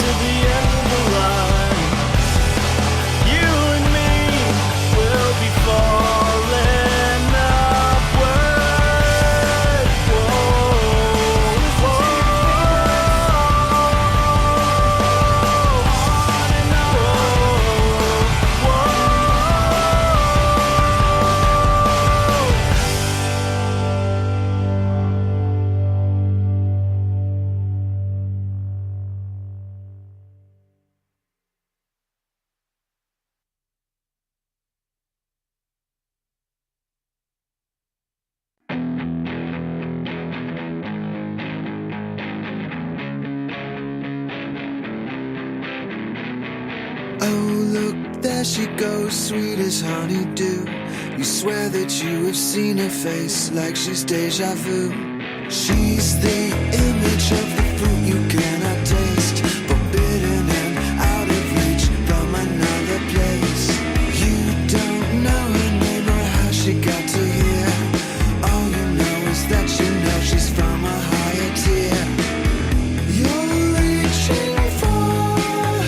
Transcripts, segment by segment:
to the end of the line. You and me will be falling upward. Whoa, whoa. Oh, look, there she goes, sweet as honeydew. You swear that you have seen her face like she's deja vu. She's the image of the fruit you cannot taste, forbidden and out of reach from another place. You don't know her name or how she got to here. All you know is that you know she's from a higher tier. You're reaching for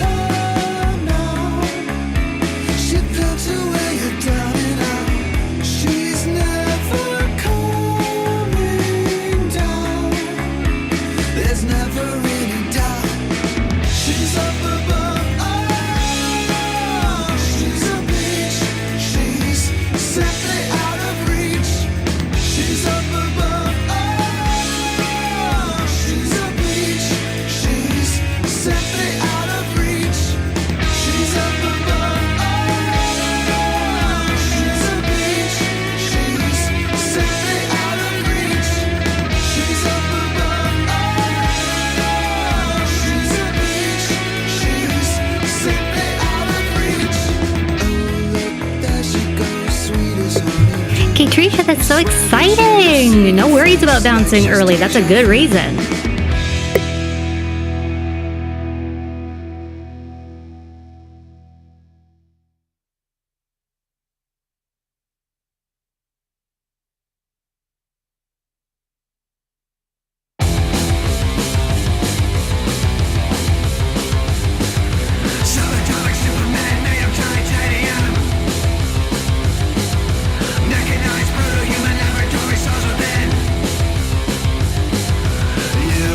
her now. She built to weigh you down and out. She's never coming down. There's never any doubt. She's up above. Oh, she's a beach. She's simply out of reach. She's up above. Oh, she's a beach. She's simply out of reach. She's up above. Oh, she's a beach. She's simply out of reach. She's up above. Oh, she's a beach. She's simply out of reach. Oh, look, there she goes, sweet as honey. Okay, Trisha, that's so exciting. No worries about bouncing early. That's a good reason. Subatomic Superman made of titanium. Mechanized proto-human laboratory cells within. You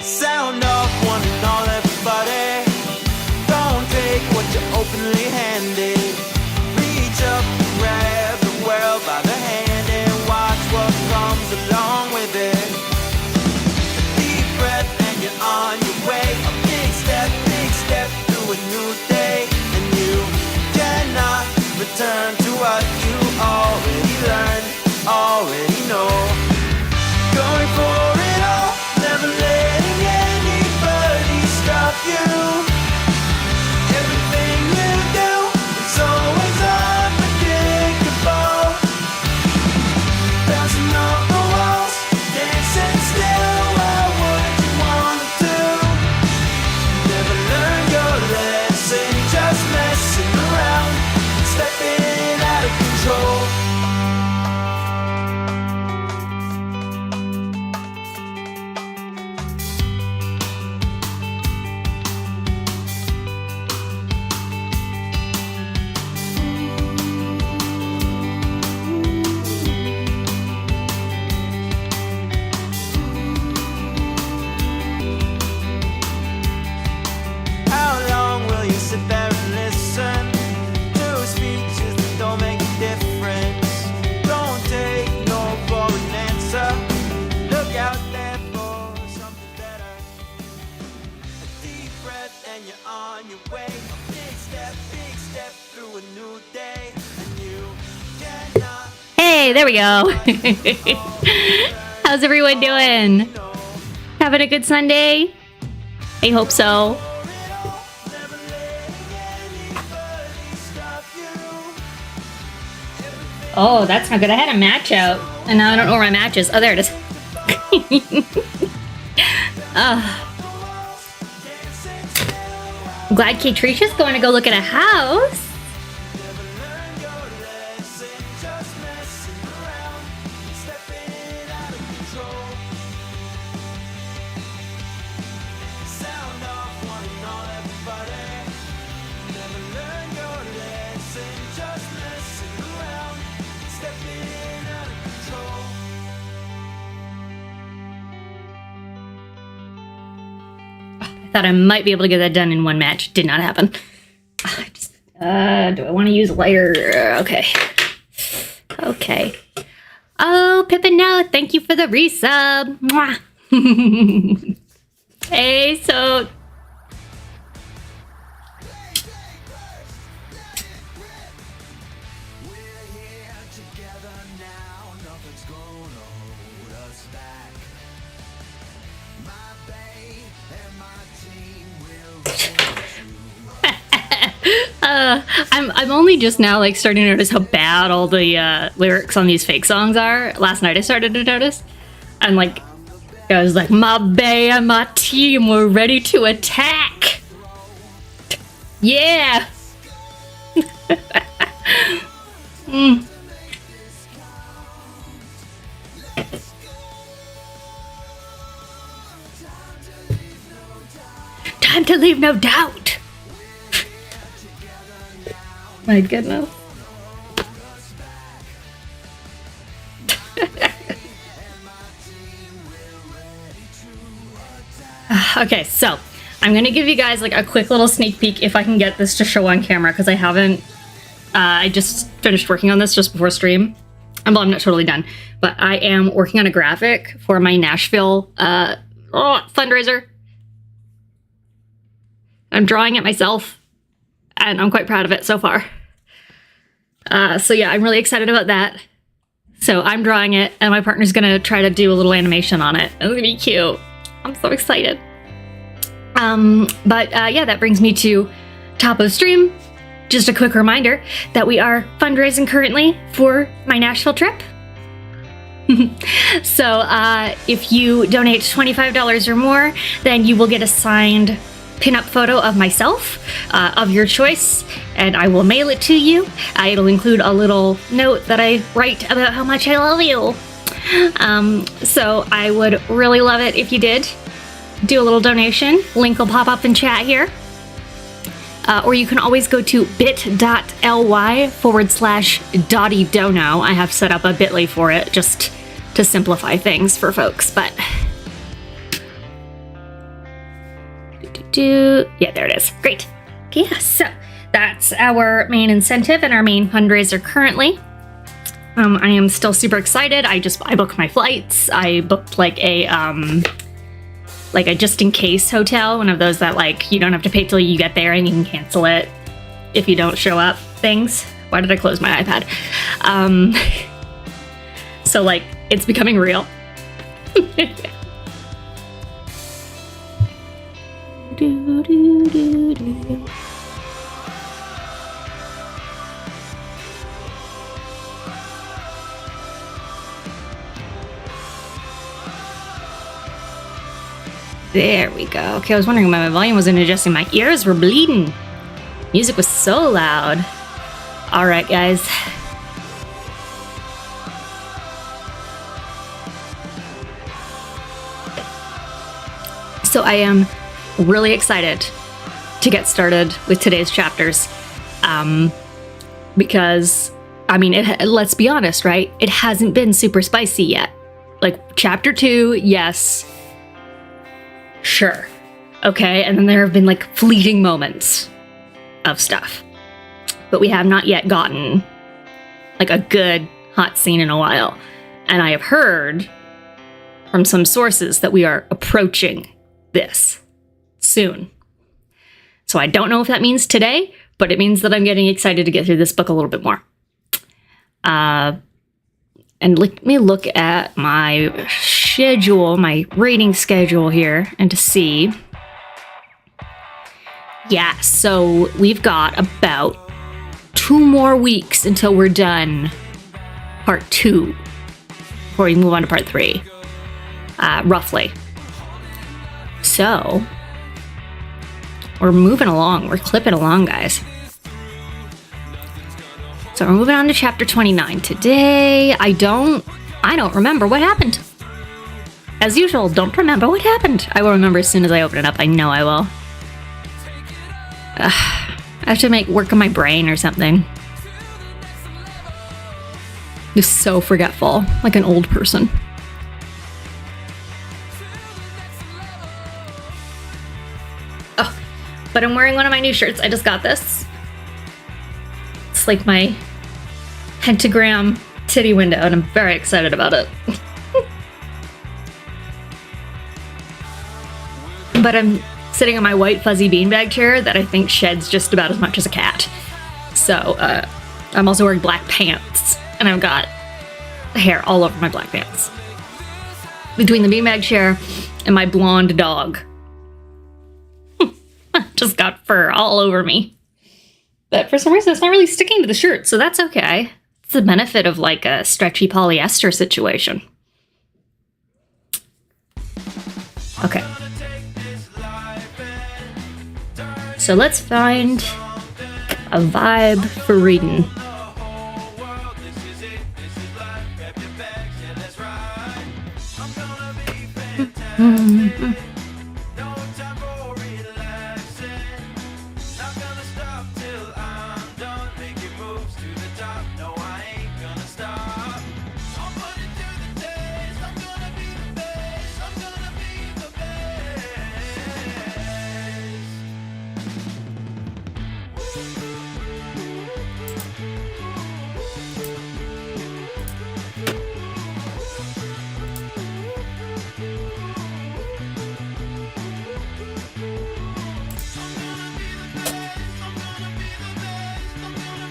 Sound off one and all, everybody. Don't take what you openly handed. Reach up and grab the world by the hand and watch what comes along with it. A deep breath and you're on your way. A big step through a new day. And you cannot return to what you already learned, already know. Going for it all, never letting anybody stop you. Everything you do, it's always unpredictable. Bouncing off the walls, dancing still, well, what you wanna do. Never learn your lesson, just messing around, stepping out of control. How long will you sit there and listen to speeches that don't make a difference? Don't take no for an answer. Look out there for something better. A deep breath and you're on your way. A big step through a new day. And you cannot Hey, there we go. How's everyone doing? Having a good Sunday? I hope so. Oh, that's not good. I had a match out, and now I don't know where my match is. Oh, there it is. I'm glad Katricia's going to go look at a house. Thought I might be able to get that done in one match. Did not happen. Do I want to use a lighter? Okay. Okay. Oh, Pippin, no. Thank you for the resub. Mwah. Hey, so... I'm only just now like starting to notice how bad all the lyrics on these fake songs are. Last night I started to notice. And like, I was like, my bae and my team were ready to attack. Yeah. Time to leave no doubt. My goodness. Okay, so I'm gonna give you guys like a quick little sneak peek if I can get this to show on camera, because I haven't. I just finished working on this just before stream. Well, I'm not totally done, but I am working on a graphic for my Nashville fundraiser. I'm drawing it myself, and I'm quite proud of it so far. So yeah, I'm really excited about that. So I'm drawing it, and my partner's gonna try to do a little animation on it. It's gonna be cute. I'm so excited. Yeah, that brings me to top of stream. Just a quick reminder that we are fundraising currently for my Nashville trip. So if you donate $25 or more, then you will get a signed pin-up photo of myself, of your choice, and I will mail it to you. It'll include a little note that I write about how much I love you. So I would really love it if you did do a little donation. Link will pop up in chat here. Or you can always go to bit.ly/Dottie Dono. I have set up a bit.ly for it just to simplify things for folks, but Yeah, there it is. Great. Okay, yeah, so that's our main incentive and our main fundraiser currently. I am still super excited. I booked my flights. I booked like a just in case hotel, one of those that like you don't have to pay till you get there and you can cancel it if you don't show up things. Why did I close my iPad? So like it's becoming real. There we go. Okay, I was wondering why my volume wasn't adjusting. My ears were bleeding. Music was so loud. All right, guys. So I am really excited to get started with today's chapters. Because, I mean, let's be honest, right? It hasn't been super spicy yet. Like, chapter 2, yes. Sure. Okay, and then there have been like fleeting moments of stuff. But we have not yet gotten like a good hot scene in a while. And I have heard from some sources that we are approaching this soon. So I don't know if that means today, but it means that I'm getting excited to get through this book a little bit more. And let me look at my schedule, my reading schedule here, and to see. Yeah, so we've got about 2 more weeks until we're done part 2 before we move on to part 3, roughly. So we're moving along. We're clipping along, guys. So we're moving on to chapter 29 today. I don't remember what happened. As usual, don't remember what happened. I will remember as soon as I open it up. I know I will. I have to make work on my brain or something. Just so forgetful, like an old person. Oh, but I'm wearing one of my new shirts. I just got this. It's like my pentagram titty window, and I'm very excited about it. But I'm sitting on my white fuzzy beanbag chair that I think sheds just about as much as a cat. So I'm also wearing black pants, and I've got hair all over my black pants. Between the beanbag chair and my blonde dog. Just got fur all over me. But for some reason, it's not really sticking to the shirt, so that's okay. It's the benefit of like a stretchy polyester situation. Okay. So let's find a vibe for reading.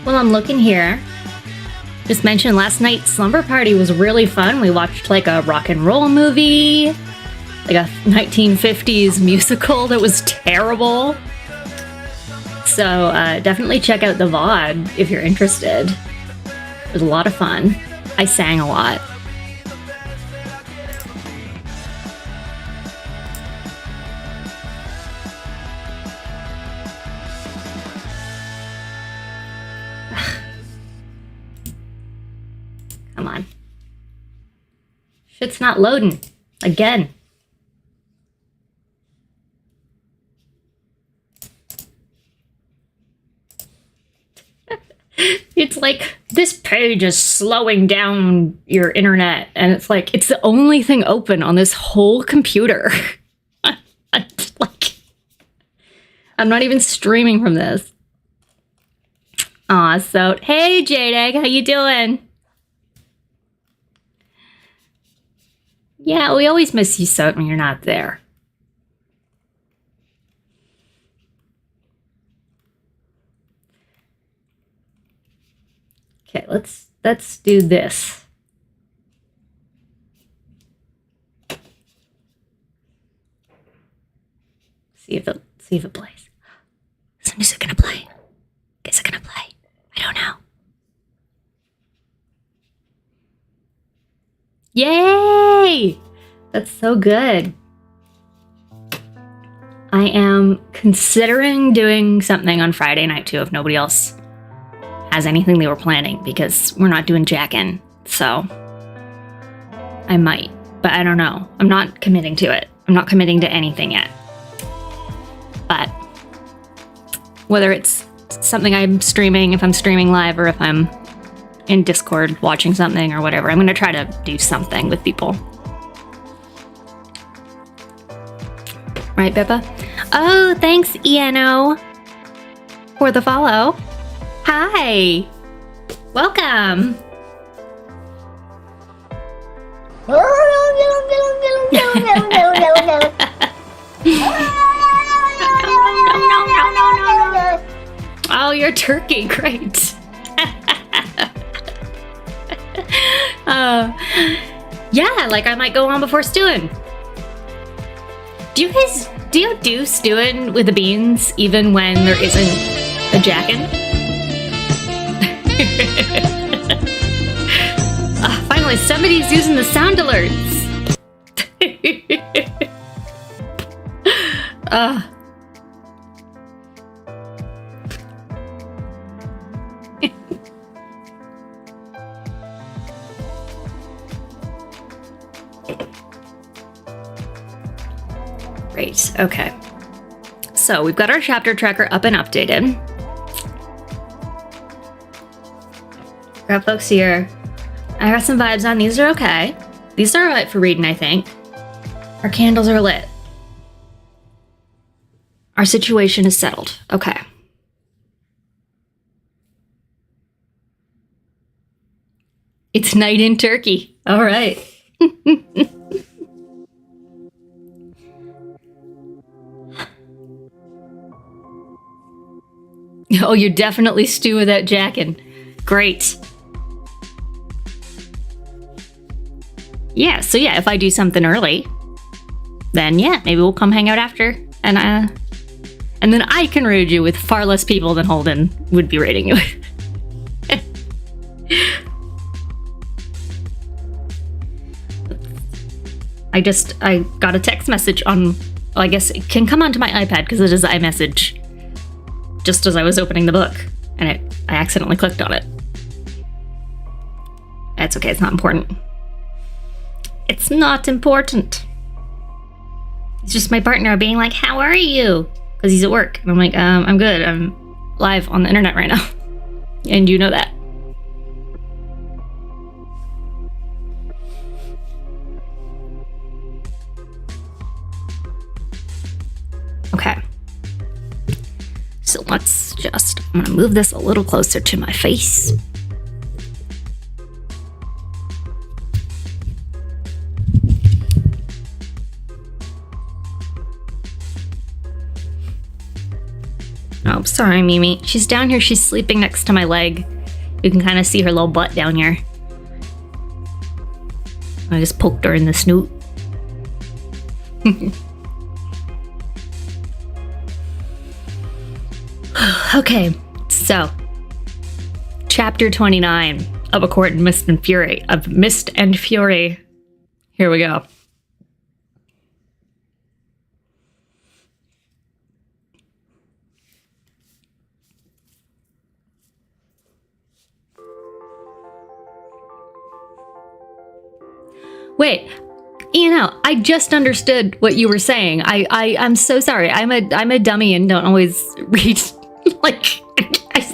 Well, I'm looking here. Just mentioned last night's slumber party was really fun. We watched like a rock and roll movie, like a 1950s musical that was terrible. So definitely check out the VOD if you're interested. It was a lot of fun. I sang a lot. Come on. Shit's not loading. Again. It's like, this page is slowing down your internet. And it's like, it's the only thing open on this whole computer. Like, I'm not even streaming from this. Aw, so hey Jadeg, how you doing? Yeah, we always miss you, Soat, when you're not there. Okay, let's do this. See if it plays. Is the music gonna play? Is it gonna play? I don't know. Yay! That's so good. I am considering doing something on Friday night too if nobody else has anything they were planning, because we're not doing Jack-In, so I might, but I don't know. I'm not committing to it. I'm not committing to anything yet. But whether it's something I'm streaming, if I'm streaming live, or if I'm in Discord watching something or whatever, I'm going to try to do something with people. Right, Bippa? Oh, thanks, Eno, for the follow. Hi. Welcome. Oh, you're turkey. Great. Yeah, like I might go on before stewing. Do you do stewing with the beans even when there isn't a Jack-In? Finally, somebody's using the sound alerts. Great, okay. So we've got our chapter tracker up and updated. Got folks here. I got some vibes on. These are okay. These are alright for reading, I think. Our candles are lit. Our situation is settled. Okay. It's night in Turkey. All right. Oh, you definitely stew with that Jack-In. Great. Yeah, so yeah, if I do something early, then yeah, maybe we'll come hang out after, and then I can raid you with far less people than Holden would be raiding you with. I got a text message on, well, I guess it can come onto my iPad because it is iMessage, just as I was opening the book, and I accidentally clicked on it. That's okay, it's not important. It's not important. It's just my partner being like, how are you? Because he's at work. And I'm like, I'm good. I'm live on the internet right now. And you know that. Okay. So let's just, I'm gonna move this a little closer to my face. Oh, sorry, Mimi. She's down here. She's sleeping next to my leg. You can kind of see her little butt down here. I just poked her in the snoot. Okay, so chapter 29 of A Court in Mist and Fury. Here we go. Wait, I just understood what you were saying. I'm so sorry. I'm a dummy and don't always read. Like,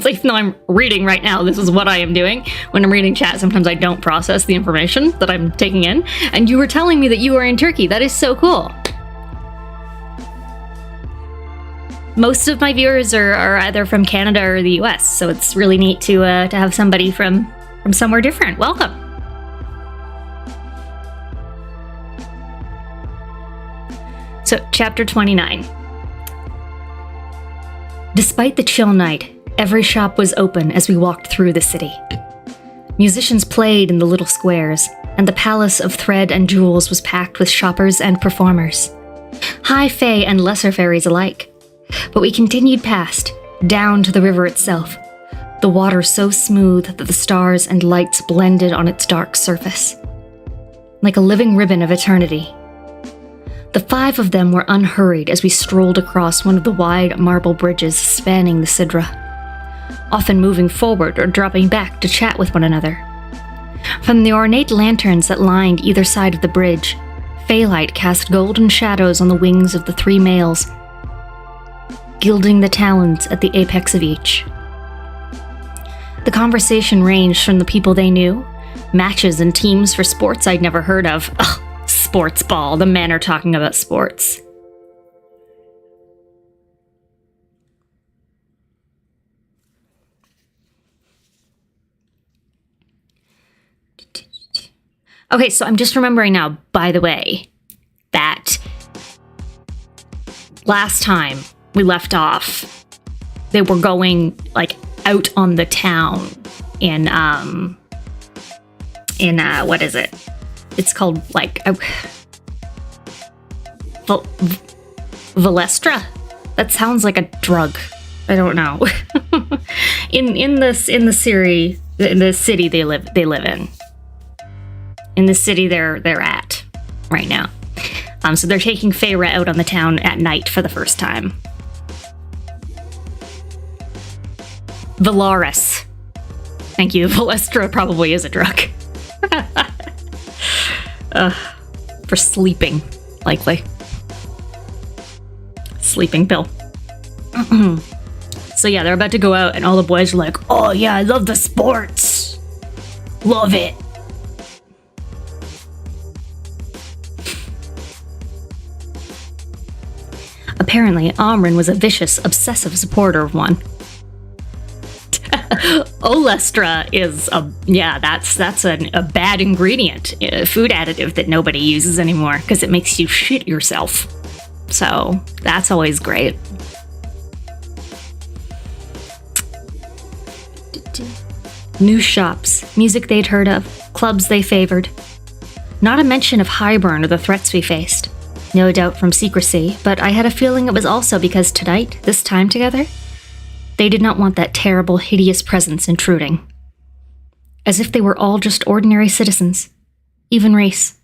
even though I'm reading right now, this is what I am doing. When I'm reading chat, sometimes I don't process the information that I'm taking in. And you were telling me that you were in Turkey. That is so cool. most of my viewers are either from Canada or the US, so it's really neat to have somebody from somewhere different. Welcome. So, chapter 29. Despite the chill night, every shop was open as we walked through the city. Musicians played in the little squares, and the palace of thread and jewels was packed with shoppers and performers. High fae and lesser fairies alike. But we continued past, down to the river itself, the water so smooth that the stars and lights blended on its dark surface. Like a living ribbon of eternity. The 5 of them were unhurried as we strolled across one of the wide marble bridges spanning the Sidra, often moving forward or dropping back to chat with one another. From the ornate lanterns that lined either side of the bridge, Faylight cast golden shadows on the wings of the 3 males, gilding the talons at the apex of each. The conversation ranged from the people they knew, matches and teams for sports I'd never heard of. Ugh, sports ball, the men are talking about sports. Okay, so I'm just remembering now, by the way, that last time we left off, they were going, like, out on the town in what is it? It's called, like, Valestra? That sounds like a drug. I don't know. in the city they live in. In the city they're at right now. So they're taking Feyre out on the town at night for the first time. Valaris. Thank you. Valestra probably is a drug. For sleeping, likely. Sleeping pill. So yeah, they're about to go out and all the boys are like, oh yeah, I love the sports. Love it. Apparently, Amren was a vicious, obsessive supporter of one. Olestra is that's a bad ingredient, a food additive that nobody uses anymore because it makes you shit yourself. So that's always great. New shops, music they'd heard of, clubs they favored. Not a mention of Highburn or the threats we faced. No doubt from secrecy, but I had a feeling it was also because tonight, this time together, they did not want that terrible, hideous presence intruding. As if they were all just ordinary citizens, even Reese.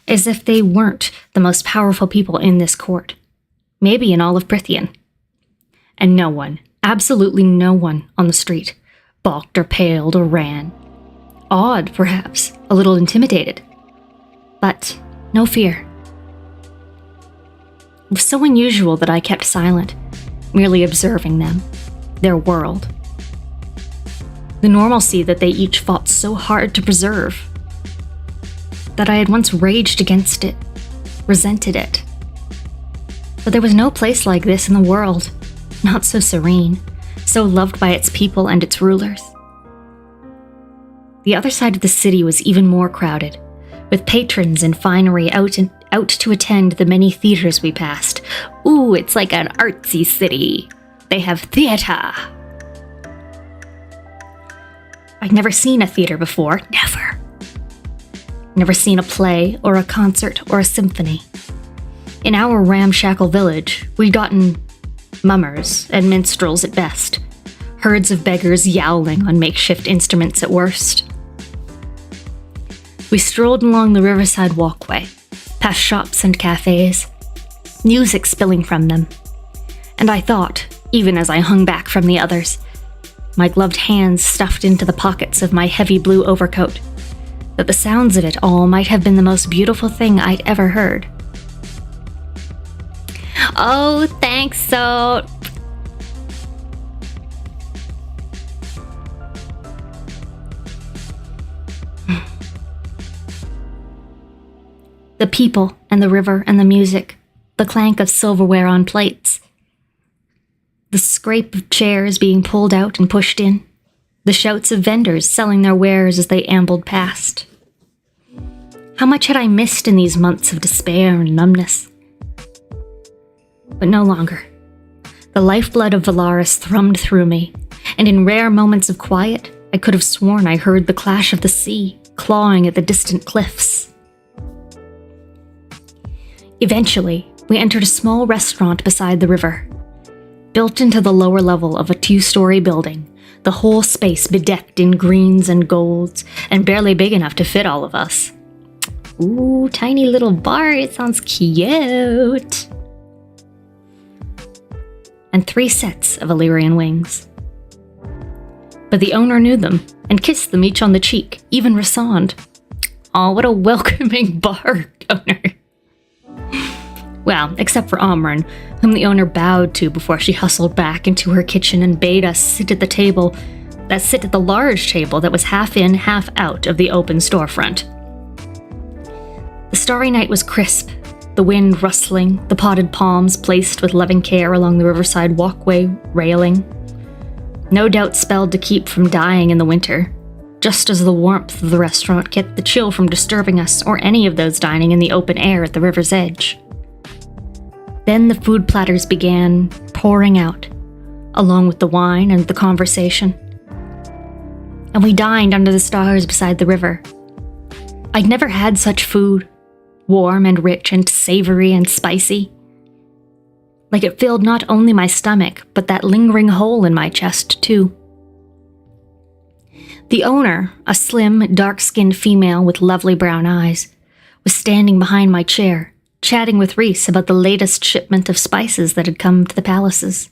As if they weren't the most powerful people in this court, maybe in all of Prithian. And no one, absolutely no one on the street, balked or paled or ran. Awed, perhaps, a little intimidated. But no fear. It was so unusual that I kept silent, merely observing them, their world. The normalcy that they each fought so hard to preserve, that I had once raged against it, resented it. But there was no place like this in the world, not so serene, so loved by its people and its rulers. The other side of the city was even more crowded, with patrons and finery out to attend the many theaters we passed. Ooh, it's like an artsy city. They have theater. I'd never seen a theater before. Never. Never seen a play or a concert or a symphony. In our ramshackle village, we'd gotten mummers and minstrels at best. Herds of beggars yowling on makeshift instruments at worst. We strolled along the riverside walkway, past shops and cafes, music spilling from them. And I thought, even as I hung back from the others, my gloved hands stuffed into the pockets of my heavy blue overcoat, that the sounds of it all might have been the most beautiful thing I'd ever heard. Oh, thanks, so... The people and the river and the music, the clank of silverware on plates, The scrape of chairs being pulled out and pushed in. The shouts of vendors selling their wares as they ambled past. How much had I missed in these months of despair and numbness? But no longer. The lifeblood of Valaris thrummed through me, and in rare moments of quiet, I could have sworn I heard the clash of the sea clawing at the distant cliffs. Eventually, we entered a small restaurant beside the river. Built into the lower level of a 2-story building, the whole space bedecked in greens and golds, and barely big enough to fit all of us. Ooh, tiny little bar, it sounds cute. And 3 sets of Illyrian wings. But the owner knew them, and kissed them each on the cheek, even Rassand. Aw, what a welcoming bar owner. Well, except for Amran, whom the owner bowed to before she hustled back into her kitchen and bade us sit at the large table that was half in, half out of the open storefront. The starry night was crisp, the wind rustling, the potted palms placed with loving care along the riverside walkway railing. No doubt spelled to keep from dying in the winter, just as the warmth of the restaurant kept the chill from disturbing us or any of those dining in the open air at the river's edge. Then the food platters began pouring out, along with the wine and the conversation. And we dined under the stars beside the river. I'd never had such food, warm and rich and savory and spicy. Like it filled not only my stomach, but that lingering hole in my chest, too. The owner, a slim, dark-skinned female with lovely brown eyes, was standing behind my chair, chatting with Reese about the latest shipment of spices that had come to the palaces.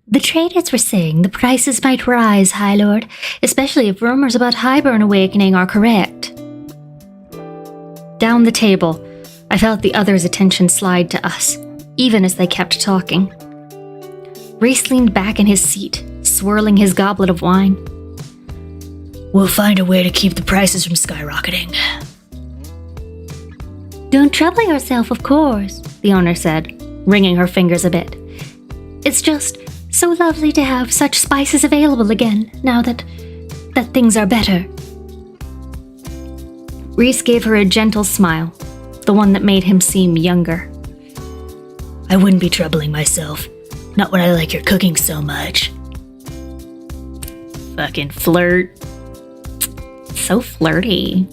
The traders were saying the prices might rise, High Lord, especially if rumors about Highburn awakening are correct. Down the table, I felt the others' attention slide to us, even as they kept talking. Reese leaned back in his seat, swirling his goblet of wine. We'll find a way to keep the prices from skyrocketing. Don't trouble yourself, of course, the owner said, wringing her fingers a bit. It's just so lovely to have such spices available again, now that things are better. Reese gave her a gentle smile, the one that made him seem younger. I wouldn't be troubling myself, not when I like your cooking so much. Fucking flirt. So flirty.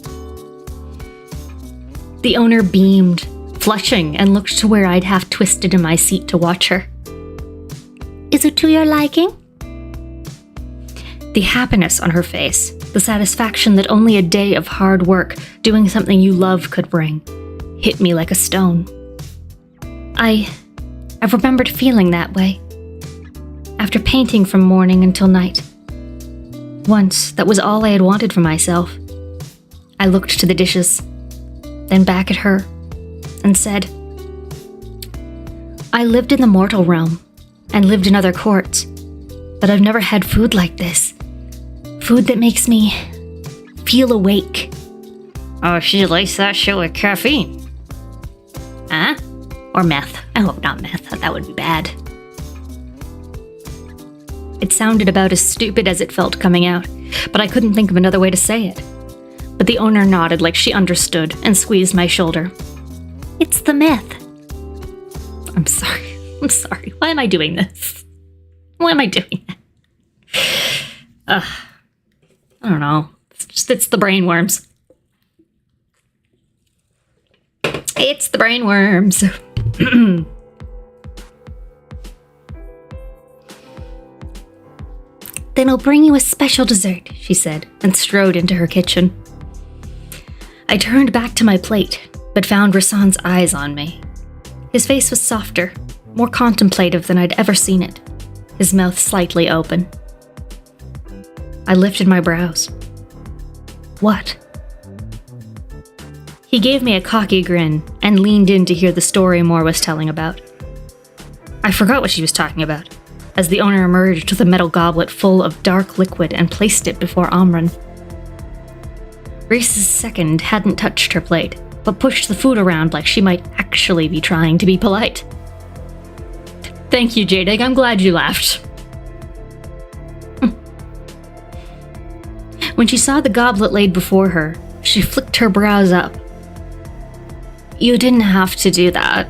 The owner beamed, flushing, and looked to where I'd half twisted in my seat to watch her. Is it to your liking? The happiness on her face, the satisfaction that only a day of hard work, doing something you love could bring, hit me like a stone. I've remembered feeling that way. After painting from morning until night. Once, that was all I had wanted for myself. I looked to the dishes, then back at her, and said, I lived in the mortal realm, and lived in other courts, but I've never had food like this. Food that makes me feel awake. Oh, she likes that shit with caffeine. Huh? Or meth. I hope not meth. That would be bad. It sounded about as stupid as it felt coming out, but I couldn't think of another way to say it. But the owner nodded like she understood and squeezed my shoulder. It's the meth. I'm sorry. Why am I doing this? Why am I doing that? I don't know. It's the brainworms. It's the brainworms. Then I'll bring you a special dessert, she said, and strode into her kitchen. I turned back to my plate, but found Rassand's eyes on me. His face was softer, more contemplative than I'd ever seen it, his mouth slightly open. I lifted my brows. What? He gave me a cocky grin and leaned in to hear the story Moore was telling about. I forgot what she was talking about, as the owner emerged with a metal goblet full of dark liquid and placed it before Amran. Reese's second hadn't touched her plate, but pushed the food around like she might actually be trying to be polite. Thank you, Jadeg. I'm glad you laughed. When she saw the goblet laid before her, she flicked her brows up. You didn't have to do that.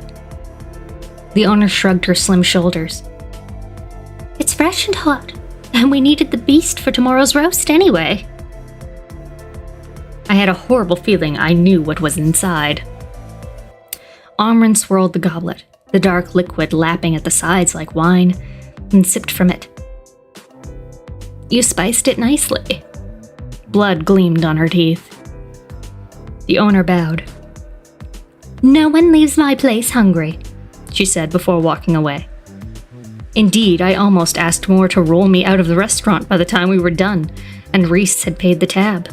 The owner shrugged her slim shoulders. It's fresh and hot, and we needed the beast for tomorrow's roast anyway. I had a horrible feeling I knew what was inside. Amren swirled the goblet, the dark liquid lapping at the sides like wine, and sipped from it. You spiced it nicely. Blood gleamed on her teeth. The owner bowed. No one leaves my place hungry, she said before walking away. Indeed, I almost asked Moore to roll me out of the restaurant by the time we were done, and Reese had paid the tab,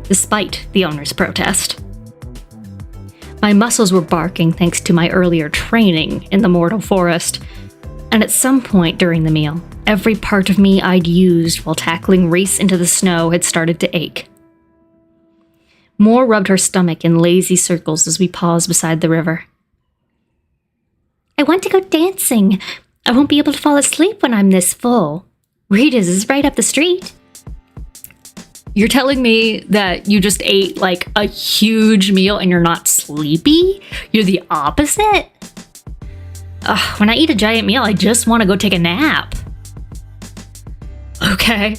despite the owner's protest. My muscles were barking thanks to my earlier training in the mortal forest, and at some point during the meal, every part of me I'd used while tackling Reese into the snow had started to ache. Moore rubbed her stomach in lazy circles as we paused beside the river. I want to go dancing. I won't be able to fall asleep when I'm this full. Rita's is right up the street. You're telling me that you just ate like a huge meal and you're not sleepy? You're the opposite? When I eat a giant meal, I just want to go take a nap. Okay.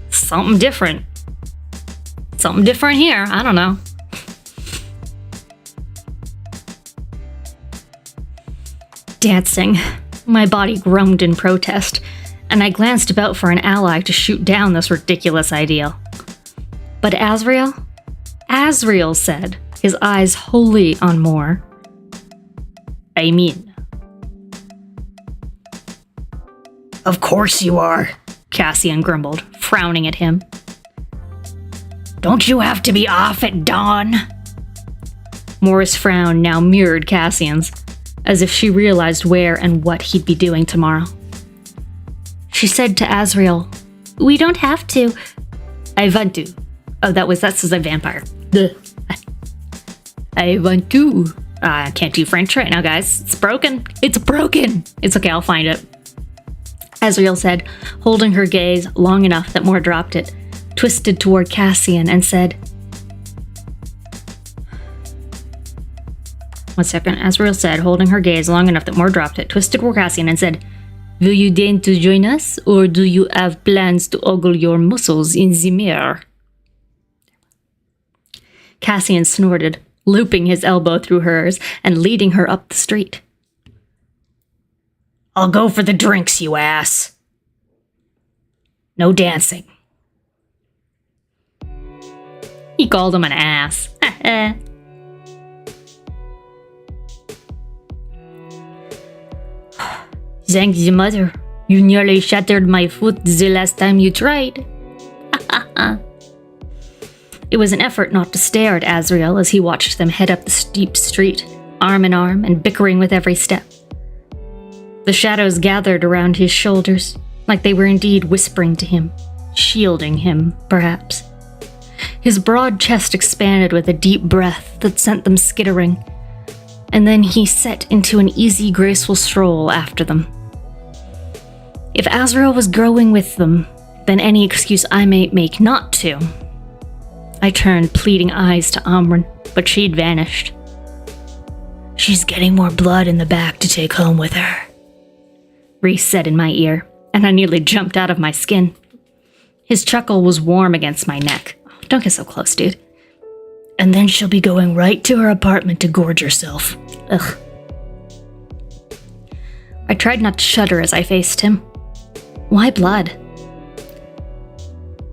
Something different. Something different here. I don't know. Dancing. My body groaned in protest, and I glanced about for an ally to shoot down this ridiculous ideal. But Azrael said, his eyes wholly on Moore. I mean. Of course you are, Cassian grumbled, frowning at him. Don't you have to be off at dawn? Moore's frown now mirrored Cassian's, as if she realized where and what he'd be doing tomorrow. She said to Azrael, we don't have to. I want to. Oh, that's as a vampire. I want to. I can't do French right now, guys. It's broken. It's broken. It's okay, I'll find it. Azrael said, holding her gaze long enough that Moore dropped it, twisted toward Cassian and said, One second, Azrael said, holding her gaze long enough that Moore dropped it, twisted toward Cassian and said, will you deign to join us, or do you have plans to ogle your muscles in the mirror? Cassian snorted, looping his elbow through hers and leading her up the street. I'll go for the drinks, you ass. No dancing. He called him an ass. Thanks, mother. You nearly shattered my foot the last time you tried. It was an effort not to stare at Azrael as he watched them head up the steep street, arm in arm and bickering with every step. The shadows gathered around his shoulders, like they were indeed whispering to him, shielding him, perhaps. His broad chest expanded with a deep breath that sent them skittering, and then he set into an easy, graceful stroll after them. If Azrael was growing with them, then any excuse I might make not to. I turned pleading eyes to Amren, but she'd vanished. She's getting more blood in the back to take home with her, Reese said in my ear, and I nearly jumped out of my skin. His chuckle was warm against my neck. Oh, don't get so close, dude. And then she'll be going right to her apartment to gorge herself. Ugh. I tried not to shudder as I faced him. Why blood?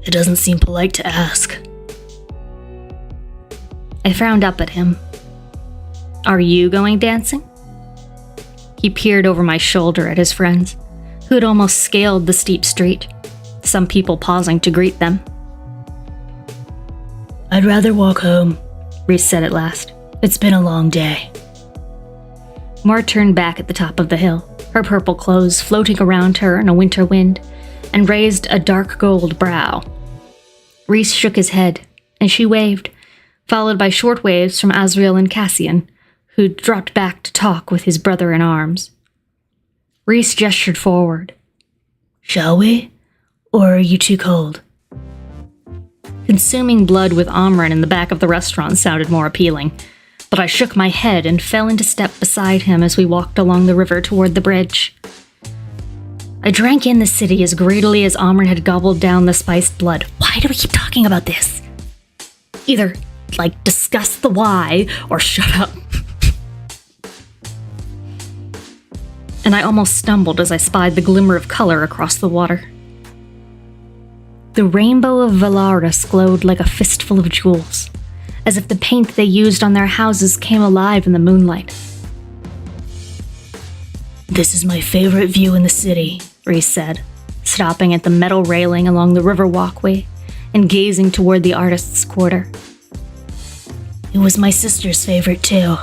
It doesn't seem polite to ask. I frowned up at him. Are you going dancing? He peered over my shoulder at his friends, who had almost scaled the steep street, some people pausing to greet them. I'd rather walk home, Reese said at last. It's been a long day. Moore turned back at the top of the hill, her purple clothes floating around her in a winter wind, and raised a dark gold brow. Reese shook his head, and she waved, followed by short waves from Azrael and Cassian, who dropped back to talk with his brother in arms. Reese gestured forward. Shall we? Or are you too cold? Consuming blood with Amran in the back of the restaurant sounded more appealing, but I shook my head and fell into step beside him as we walked along the river toward the bridge. I drank in the city as greedily as Amran had gobbled down the spiced blood. Why do we keep talking about this? Either, discuss the why, or shut up. And I almost stumbled as I spied the glimmer of color across the water. The rainbow of Valaris glowed like a fistful of jewels, as if the paint they used on their houses came alive in the moonlight. This is my favorite view in the city, Reese said, stopping at the metal railing along the river walkway and gazing toward the artist's quarter. It was my sister's favorite too.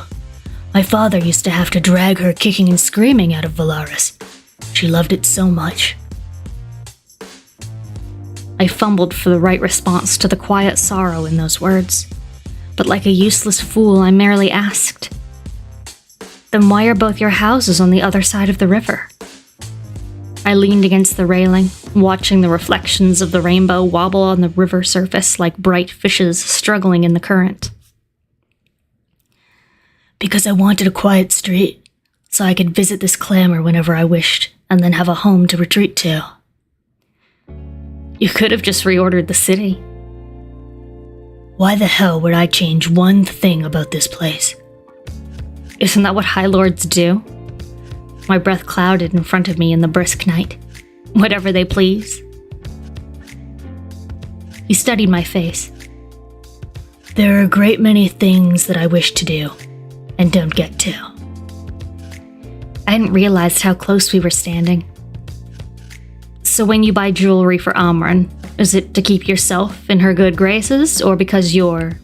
My father used to have to drag her kicking and screaming out of Valaris. She loved it so much. I fumbled for the right response to the quiet sorrow in those words, but like a useless fool, I merely asked, Then why are both your houses on the other side of the river? I leaned against the railing, watching the reflections of the rainbow wobble on the river surface like bright fishes struggling in the current. Because I wanted a quiet street, so I could visit this clamor whenever I wished, and then have a home to retreat to. You could have just reordered the city. Why the hell would I change one thing about this place? Isn't that what High Lords do? My breath clouded in front of me in the brisk night. Whatever they please. He studied my face. There are a great many things that I wish to do, and don't get to. I hadn't realized how close we were standing. So when you buy jewelry for Amran, is it to keep yourself in her good graces, or because you're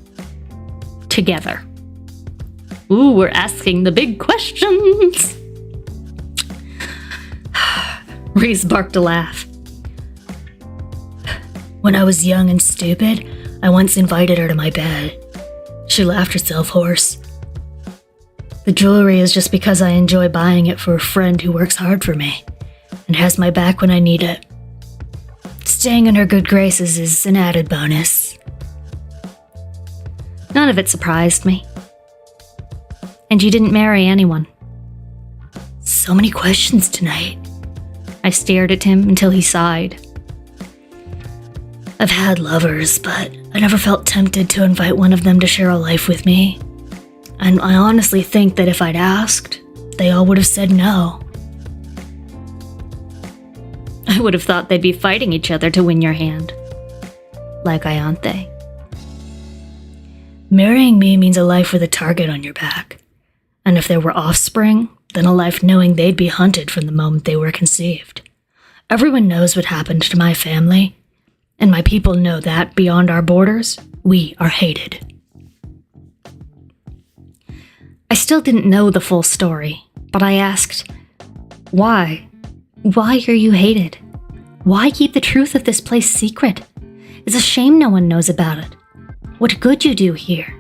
together? Ooh, we're asking the big questions. Reese barked a laugh. When I was young and stupid, I once invited her to my bed. She laughed herself hoarse. The jewelry is just because I enjoy buying it for a friend who works hard for me and has my back when I need it. Staying in her good graces is an added bonus. None of it surprised me. And you didn't marry anyone. So many questions tonight. I stared at him until he sighed. I've had lovers, but I never felt tempted to invite one of them to share a life with me. And I honestly think that if I'd asked, they all would have said no. I would have thought they'd be fighting each other to win your hand. Like Ayante. Marrying me means a life with a target on your back. And if there were offspring, then a life knowing they'd be hunted from the moment they were conceived. Everyone knows what happened to my family, and my people know that beyond our borders, we are hated. I still didn't know the full story, but I asked, why? Why are you hated? Why keep the truth of this place secret? It's a shame no one knows about it. What good you do here?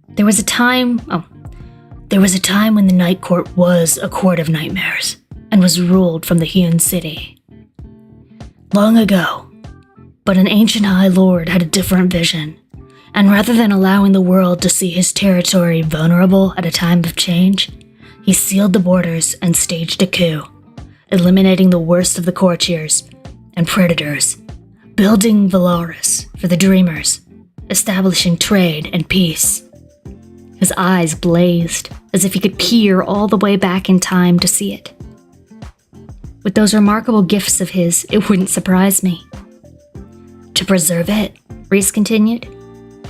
There was a time when the Night Court was a court of nightmares and was ruled from the Hyun City. Long ago, but an ancient High Lord had a different vision, and rather than allowing the world to see his territory vulnerable at a time of change, he sealed the borders and staged a coup, eliminating the worst of the courtiers and predators, building Valaris for the dreamers, establishing trade and peace. His eyes blazed, as if he could peer all the way back in time to see it. With those remarkable gifts of his, it wouldn't surprise me. To preserve it, Reese continued,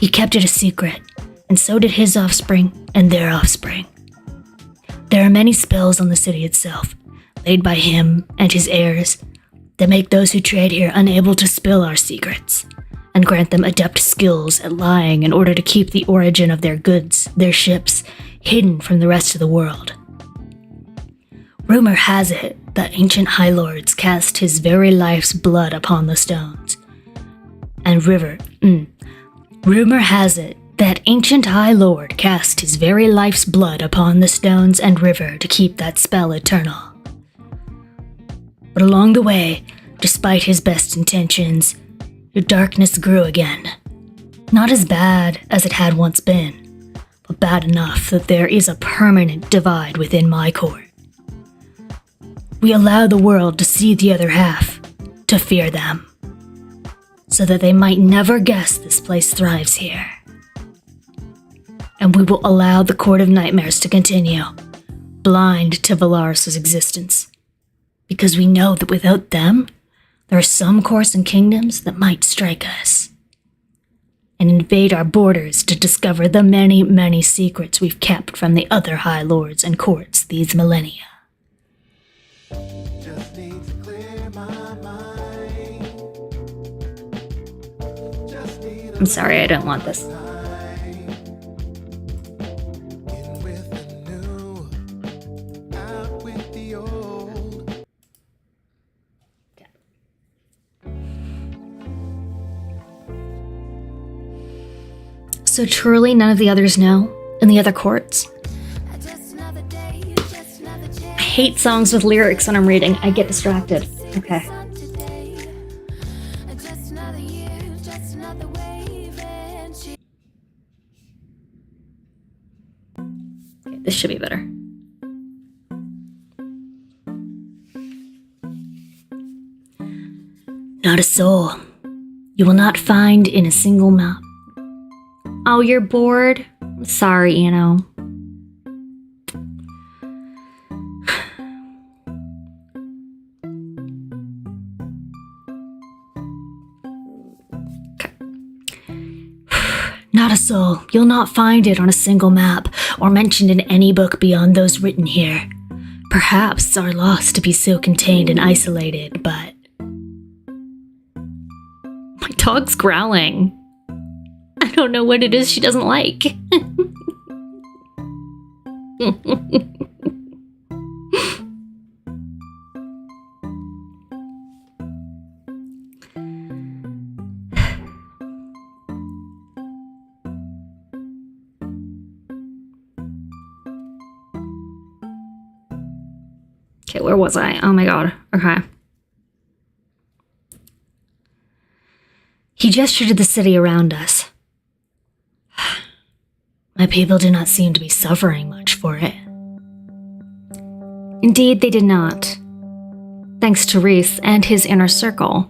he kept it a secret, and so did his offspring and their offspring. There are many spells on the city itself, laid by him and his heirs, that make those who trade here unable to spill our secrets, and grant them adept skills at lying in order to keep the origin of their goods, their ships, hidden from the rest of the world. Rumor has it that ancient High Lords cast his very life's blood upon the stones. Rumor has it That ancient High Lord cast his very life's blood upon the stones and river to keep that spell eternal. But along the way, despite his best intentions, the darkness grew again. Not as bad as it had once been, but bad enough that there is a permanent divide within my court. We allow the world to see the other half, to fear them, so that they might never guess this place thrives here. And we will allow the Court of Nightmares to continue, blind to Valaris' existence, because we know that without them, there are some courts and kingdoms that might strike us and invade our borders to discover the many, many secrets we've kept from the other High Lords and courts these millennia. Just need to clear my mind. Just need a I'm sorry, I don't want this. in with the new, out with the old. So truly none of the others know? In the other courts? I hate songs with lyrics when I'm reading. I get distracted. Okay. This should be better. Not a soul. You will not find in a single map. Oh, you're bored? Sorry, Anno. Not a soul. You'll not find it on a single map or mentioned in any book beyond those written here. Perhaps it's our loss to be so contained and isolated, but... My dog's growling. I don't know what it is she doesn't like. Okay, where was I? Oh my god. Okay. He gestured to the city around us. My people do not seem to be suffering much for it. Indeed, they did not. Thanks to Reese and his inner circle.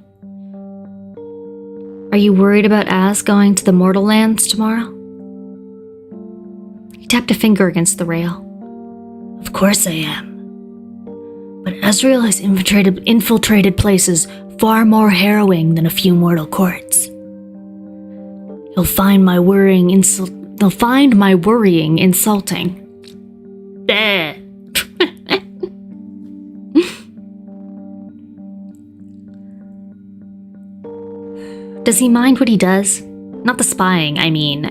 Are you worried about Az going to the Mortal Lands tomorrow? He tapped a finger against the rail. Of course I am. But Azrael has infiltrated places far more harrowing than a few mortal courts. He'll find my worrying insulting. Bleh. Does he mind what he does? Not the spying, I mean.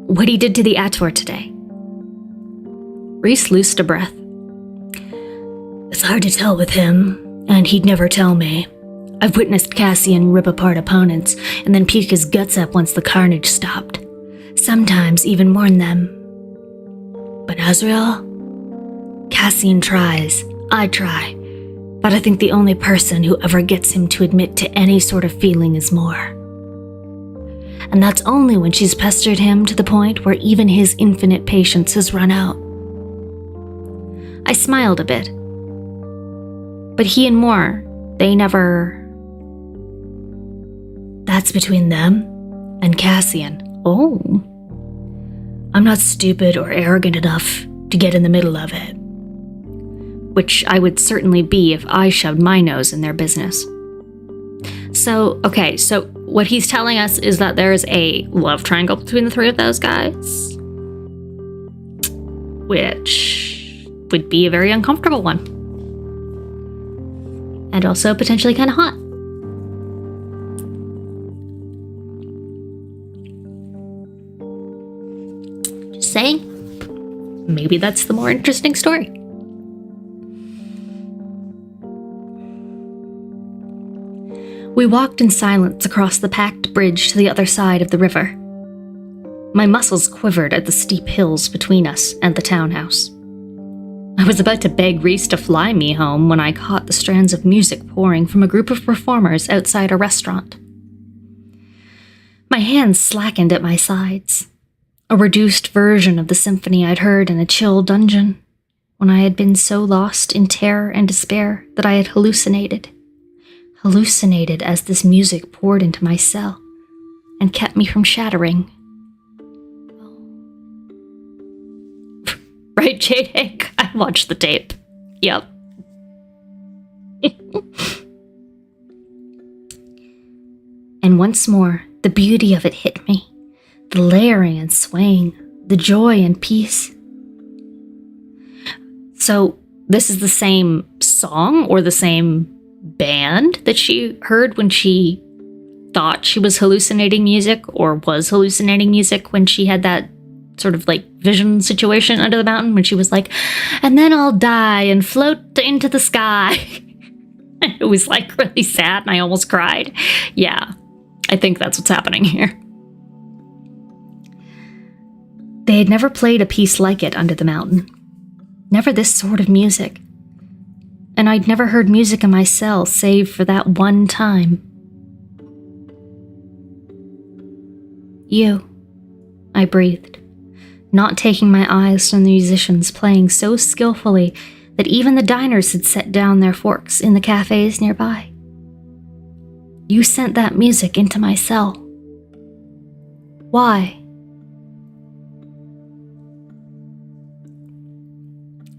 What he did to the Ator today. Reese loosed a breath. It's hard to tell with him, and he'd never tell me. I've witnessed Cassian rip apart opponents, and then puke his guts up once the carnage stopped. Sometimes even mourn them. But Azrael? Cassian tries. I try. But I think the only person who ever gets him to admit to any sort of feeling is Moore. And that's only when she's pestered him to the point where even his infinite patience has run out. I smiled a bit. But he and Moore, they never... That's between them and Cassian. Oh. I'm not stupid or arrogant enough to get in the middle of it. Which I would certainly be if I shoved my nose in their business. So what he's telling us is that there's a love triangle between the three of those guys. Which would be a very uncomfortable one. And also potentially kind of hot. Just saying. Maybe that's the more interesting story. We walked in silence across the packed bridge to the other side of the river. My muscles quivered at the steep hills between us and the townhouse. I was about to beg Reese to fly me home when I caught the strands of music pouring from a group of performers outside a restaurant. My hands slackened at my sides, a reduced version of the symphony I'd heard in a chill dungeon when I had been so lost in terror and despair that I had hallucinated as this music poured into my cell and kept me from shattering. Right, Jade Hank? I watched the tape. Yep. And once more, the beauty of it hit me. The layering and swaying, the joy and peace. So, this is the same song or the same band that she heard when she thought she was hallucinating music, or was hallucinating music when she had that sort of like vision situation under the mountain, when she was like, and then I'll die and float into the sky. It was like really sad and I almost cried. Yeah, I think that's what's happening here. They had never played a piece like it under the mountain. Never this sort of music. And I'd never heard music in my cell save for that one time. You, I breathed, not taking my eyes from the musicians playing so skillfully that even the diners had set down their forks in the cafes nearby. You sent that music into my cell. Why?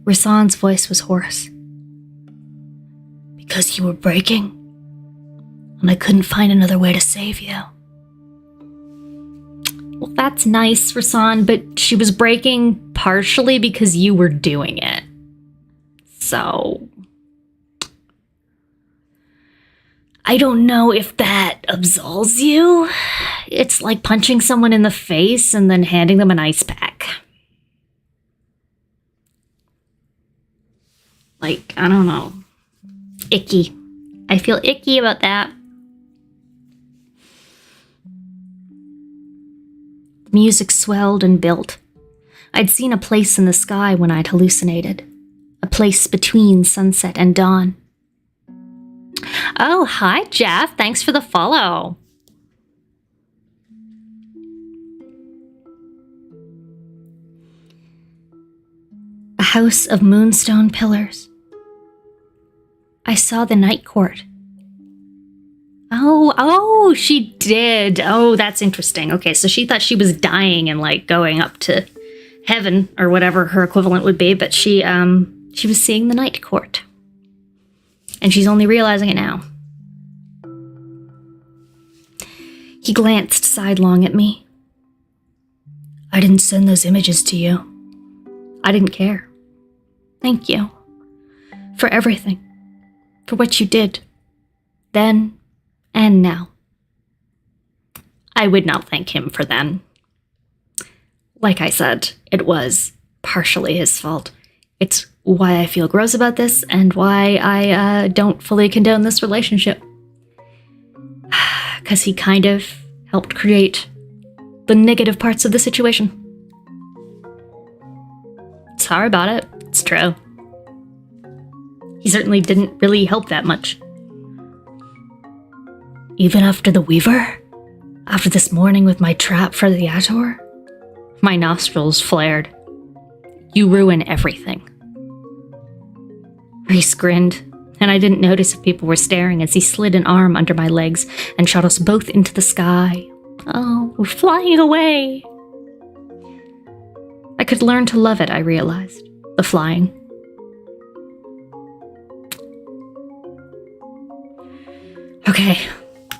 Rasan's voice was hoarse. Because you were breaking, and I couldn't find another way to save you. Well, that's nice, Rasan, but she was breaking partially because you were doing it. So, I don't know if that absolves you. It's like punching someone in the face and then handing them an ice pack. Like, I don't know. Icky. I feel icky about that. The music swelled and built. I'd seen a place in the sky when I'd hallucinated. A place between sunset and dawn. Oh, hi, Jeff. Thanks for the follow. A house of moonstone pillars. I saw the night court. Oh, she did. Oh, that's interesting. Okay, so she thought she was dying and like going up to heaven or whatever her equivalent would be, but she was seeing the night court. And she's only realizing it now. He glanced sidelong at me. I didn't send those images to you. I didn't care. Thank you. For everything. For what you did. Then and now. I would not thank him for then. Like I said, it was partially his fault. It's why I feel gross about this and why I don't fully condone this relationship. Because he kind of helped create the negative parts of the situation. Sorry about it. It's true. He certainly didn't really help that much. Even after the Weaver? After this morning with my trap for the Ator? My nostrils flared. You ruin everything. Reese grinned, and I didn't notice if people were staring as he slid an arm under my legs and shot us both into the sky. Oh, we're flying away. I could learn to love it, I realized. The flying. Okay,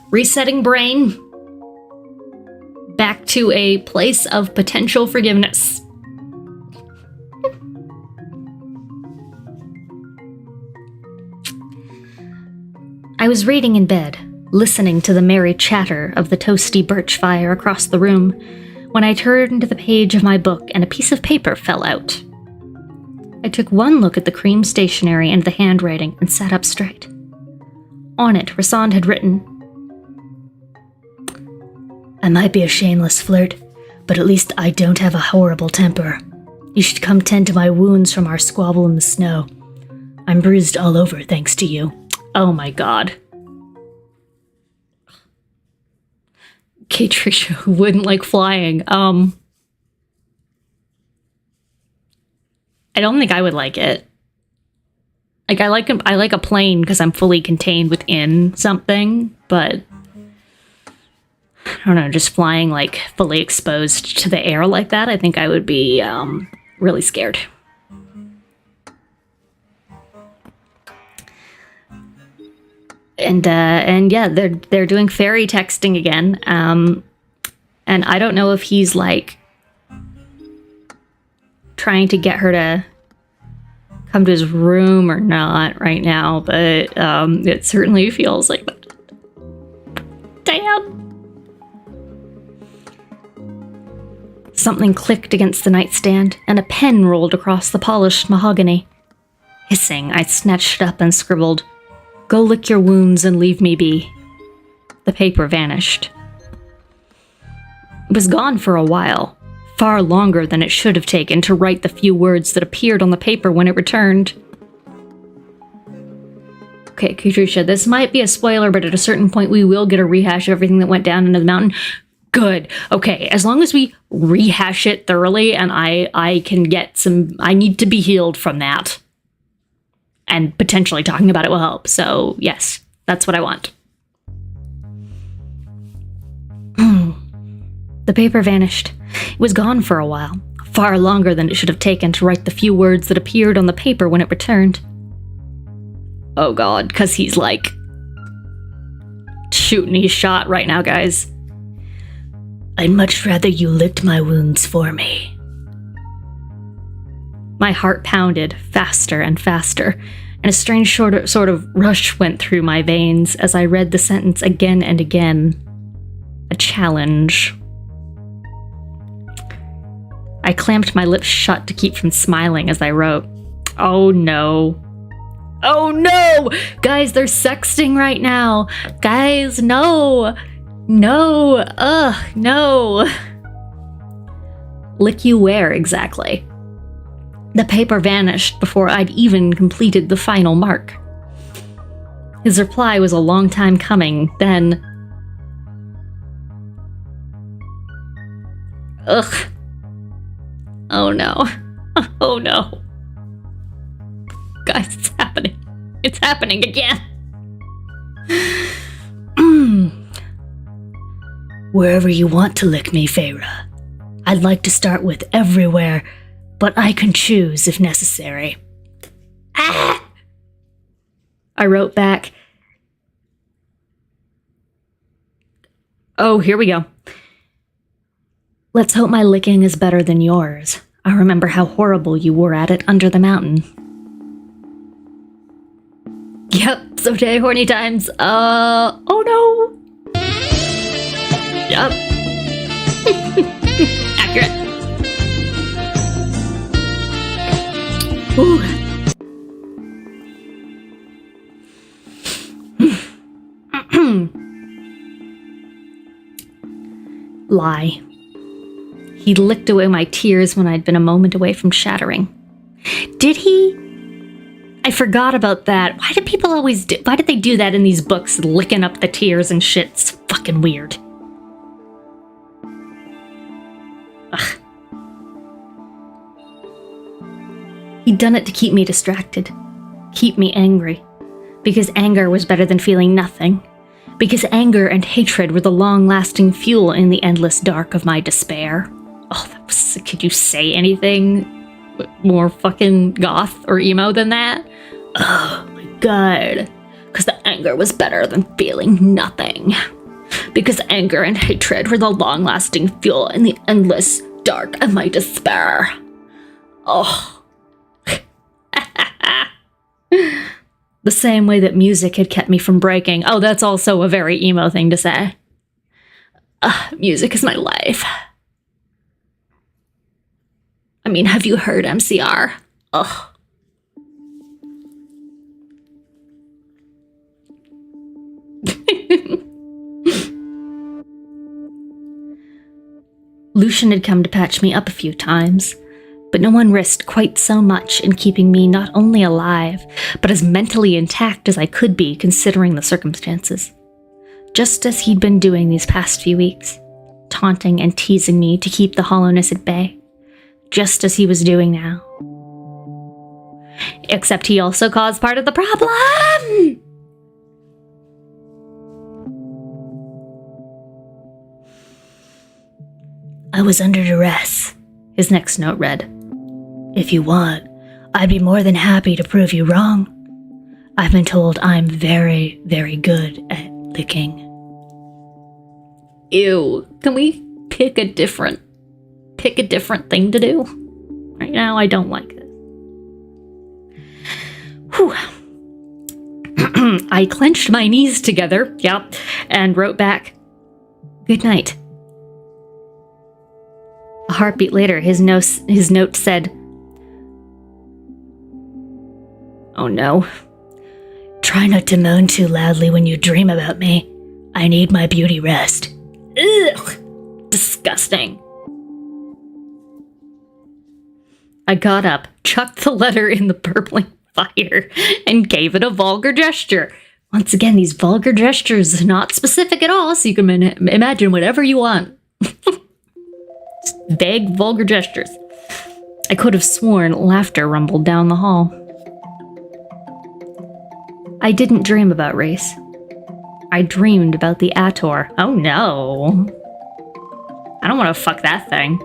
resetting brain. Back to a place of potential forgiveness. I was reading in bed, listening to the merry chatter of the toasty birch fire across the room, when I turned to the page of my book and a piece of paper fell out. I took one look at the cream stationery and the handwriting and sat up straight. On it, Rasan had written, I might be a shameless flirt, but at least I don't have a horrible temper. You should come tend to my wounds from our squabble in the snow. I'm bruised all over thanks to you. Oh my god. Okay, Trisha, who wouldn't like flying? I don't think I would like it. Like, I like a plane because I'm fully contained within something, but I don't know, just flying like fully exposed to the air like that, I think I would be really scared. And yeah, they're doing fairy texting again. And I don't know if he's like trying to get her to come to his room or not right now, but it certainly feels like that. Damn. Something clicked against the nightstand, and a pen rolled across the polished mahogany. Hissing, I snatched it up and scribbled, "Go lick your wounds and leave me be." The paper vanished. It was gone for a while, far longer than it should have taken to write the few words that appeared on the paper when it returned. Okay, Katrusha, this might be a spoiler, but at a certain point we will get a rehash of everything that went down into the mountain. Good. Okay, as long as we rehash it thoroughly and I can get some... I need to be healed from that. And potentially talking about it will help. So, yes, that's what I want. The paper vanished. It was gone for a while, far longer than it should have taken to write the few words that appeared on the paper when it returned. Oh god, because he's like shooting his shot right now, guys. I'd much rather you licked my wounds for me. My heart pounded faster and faster, and a strange sort of rush went through my veins as I read the sentence again and again. A challenge. I clamped my lips shut to keep from smiling as I wrote. Oh no. Oh no! Guys, they're sexting right now. Guys, no! No! Ugh, no! Lick you where exactly? The paper vanished before I'd even completed the final mark. His reply was a long time coming, then... Ugh. Oh no. Oh no. Guys, it's happening. It's happening again. Wherever you want to lick me, Feyre. I'd like to start with everywhere, but I can choose if necessary. Ah! I wrote back. Oh, here we go. Let's hope my licking is better than yours. I remember how horrible you were at it under the mountain. Yep, someday horny times. Oh no. Yep. Accurate. Ooh. Lie. He licked away my tears when I'd been a moment away from shattering. Did he? I forgot about that. Why do people always do... Why did they do that in these books? Licking up the tears and shit. It's fucking weird. Ugh. He'd done it to keep me distracted. Keep me angry. Because anger was better than feeling nothing. Because anger and hatred were the long-lasting fuel in the endless dark of my despair. Oh, that was... Could you say anything more fucking goth or emo than that? Oh my god. Because the anger was better than feeling nothing. Because anger and hatred were the long-lasting fuel in the endless dark of my despair. Oh. The same way that music had kept me from breaking. Oh, that's also a very emo thing to say. Music is my life. I mean, have you heard MCR? Ugh. physician had come to patch me up a few times, but no one risked quite so much in keeping me not only alive, but as mentally intact as I could be considering the circumstances. Just as he'd been doing these past few weeks, taunting and teasing me to keep the hollowness at bay, just as he was doing now. Except he also caused part of the problem! I was under duress, his next note read. If you want, I'd be more than happy to prove you wrong. I've been told I'm very, very good at licking. Ew, can we pick a different thing to do? Right now, I don't like this. Whew. I clenched my knees together, and wrote back, "Good night." A heartbeat later, his note said, "Oh no. Try not to moan too loudly when you dream about me. I need my beauty rest." Ugh! Disgusting. I got up, chucked the letter in the burbling fire, and gave it a vulgar gesture. Once again, these vulgar gestures are not specific at all, so you can imagine whatever you want. Vague, vulgar gestures. I could have sworn laughter rumbled down the hall. I didn't dream about race. I dreamed about the Ator. Oh no. I don't want to fuck that thing.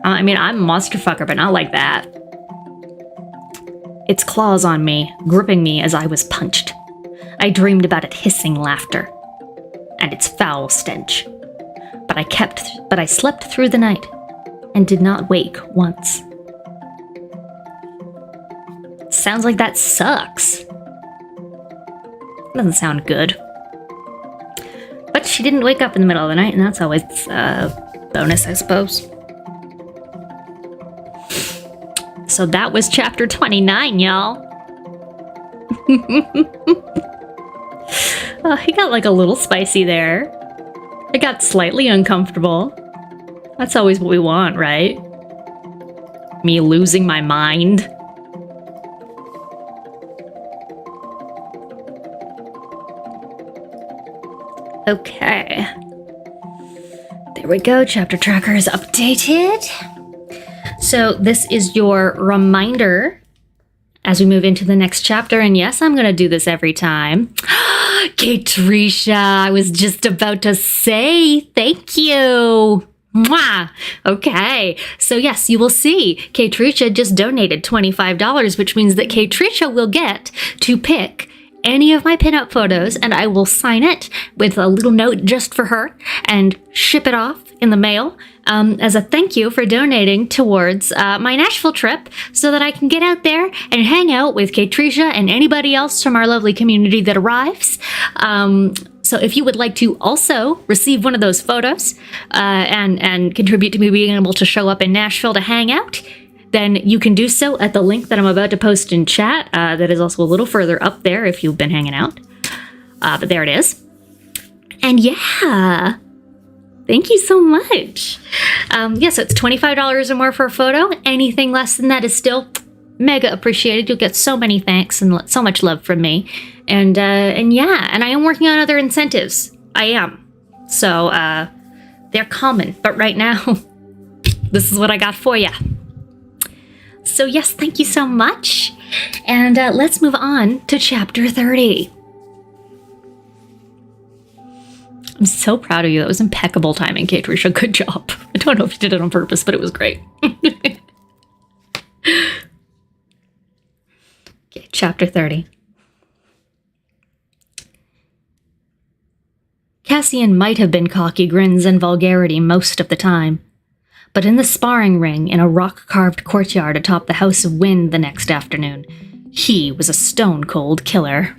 I mean, I'm a monster fucker, but not like that. Its claws on me, gripping me as I was punched. I dreamed about it hissing laughter and its foul stench. But I slept through the night and did not wake once. Sounds like that sucks. Doesn't sound good. But she didn't wake up in the middle of the night, and that's always a bonus, I suppose. So that was chapter 29, y'all. He got like a little spicy there. It got slightly uncomfortable. That's always what we want, right? Me losing my mind. Okay. There we go. Chapter tracker is updated. So this is your reminder as we move into the next chapter. And yes, I'm going to do this every time. Kate-Trisha, I was just about to say thank you. Mwah! Okay, so yes, you will see Kate-Trisha just donated $25, which means that Kate-Trisha will get to pick any of my pinup photos, and I will sign it with a little note just for her and ship it off in the mail as a thank you for donating towards my Nashville trip so that I can get out there and hang out with Kate-Trisha and anybody else from our lovely community that arrives. So if you would like to also receive one of those photos and contribute to me being able to show up in Nashville to hang out, then you can do so at the link that I'm about to post in chat. That is also a little further up there if you've been hanging out. But there it is. And yeah, thank you so much. So it's $25 or more for a photo. Anything less than that is still mega appreciated. You'll get so many thanks and so much love from me. And yeah, and I am working on other incentives. I am. So they're common. But right now, this is what I got for you. So yes, thank you so much. And let's move on to chapter 30. I'm so proud of you. That was impeccable timing, Kate-Trisha. Good job. I don't know if you did it on purpose, but it was great. Okay, chapter 30. Cassian might have been cocky grins and vulgarity most of the time, but in the sparring ring in a rock-carved courtyard atop the House of Wind the next afternoon, he was a stone-cold killer.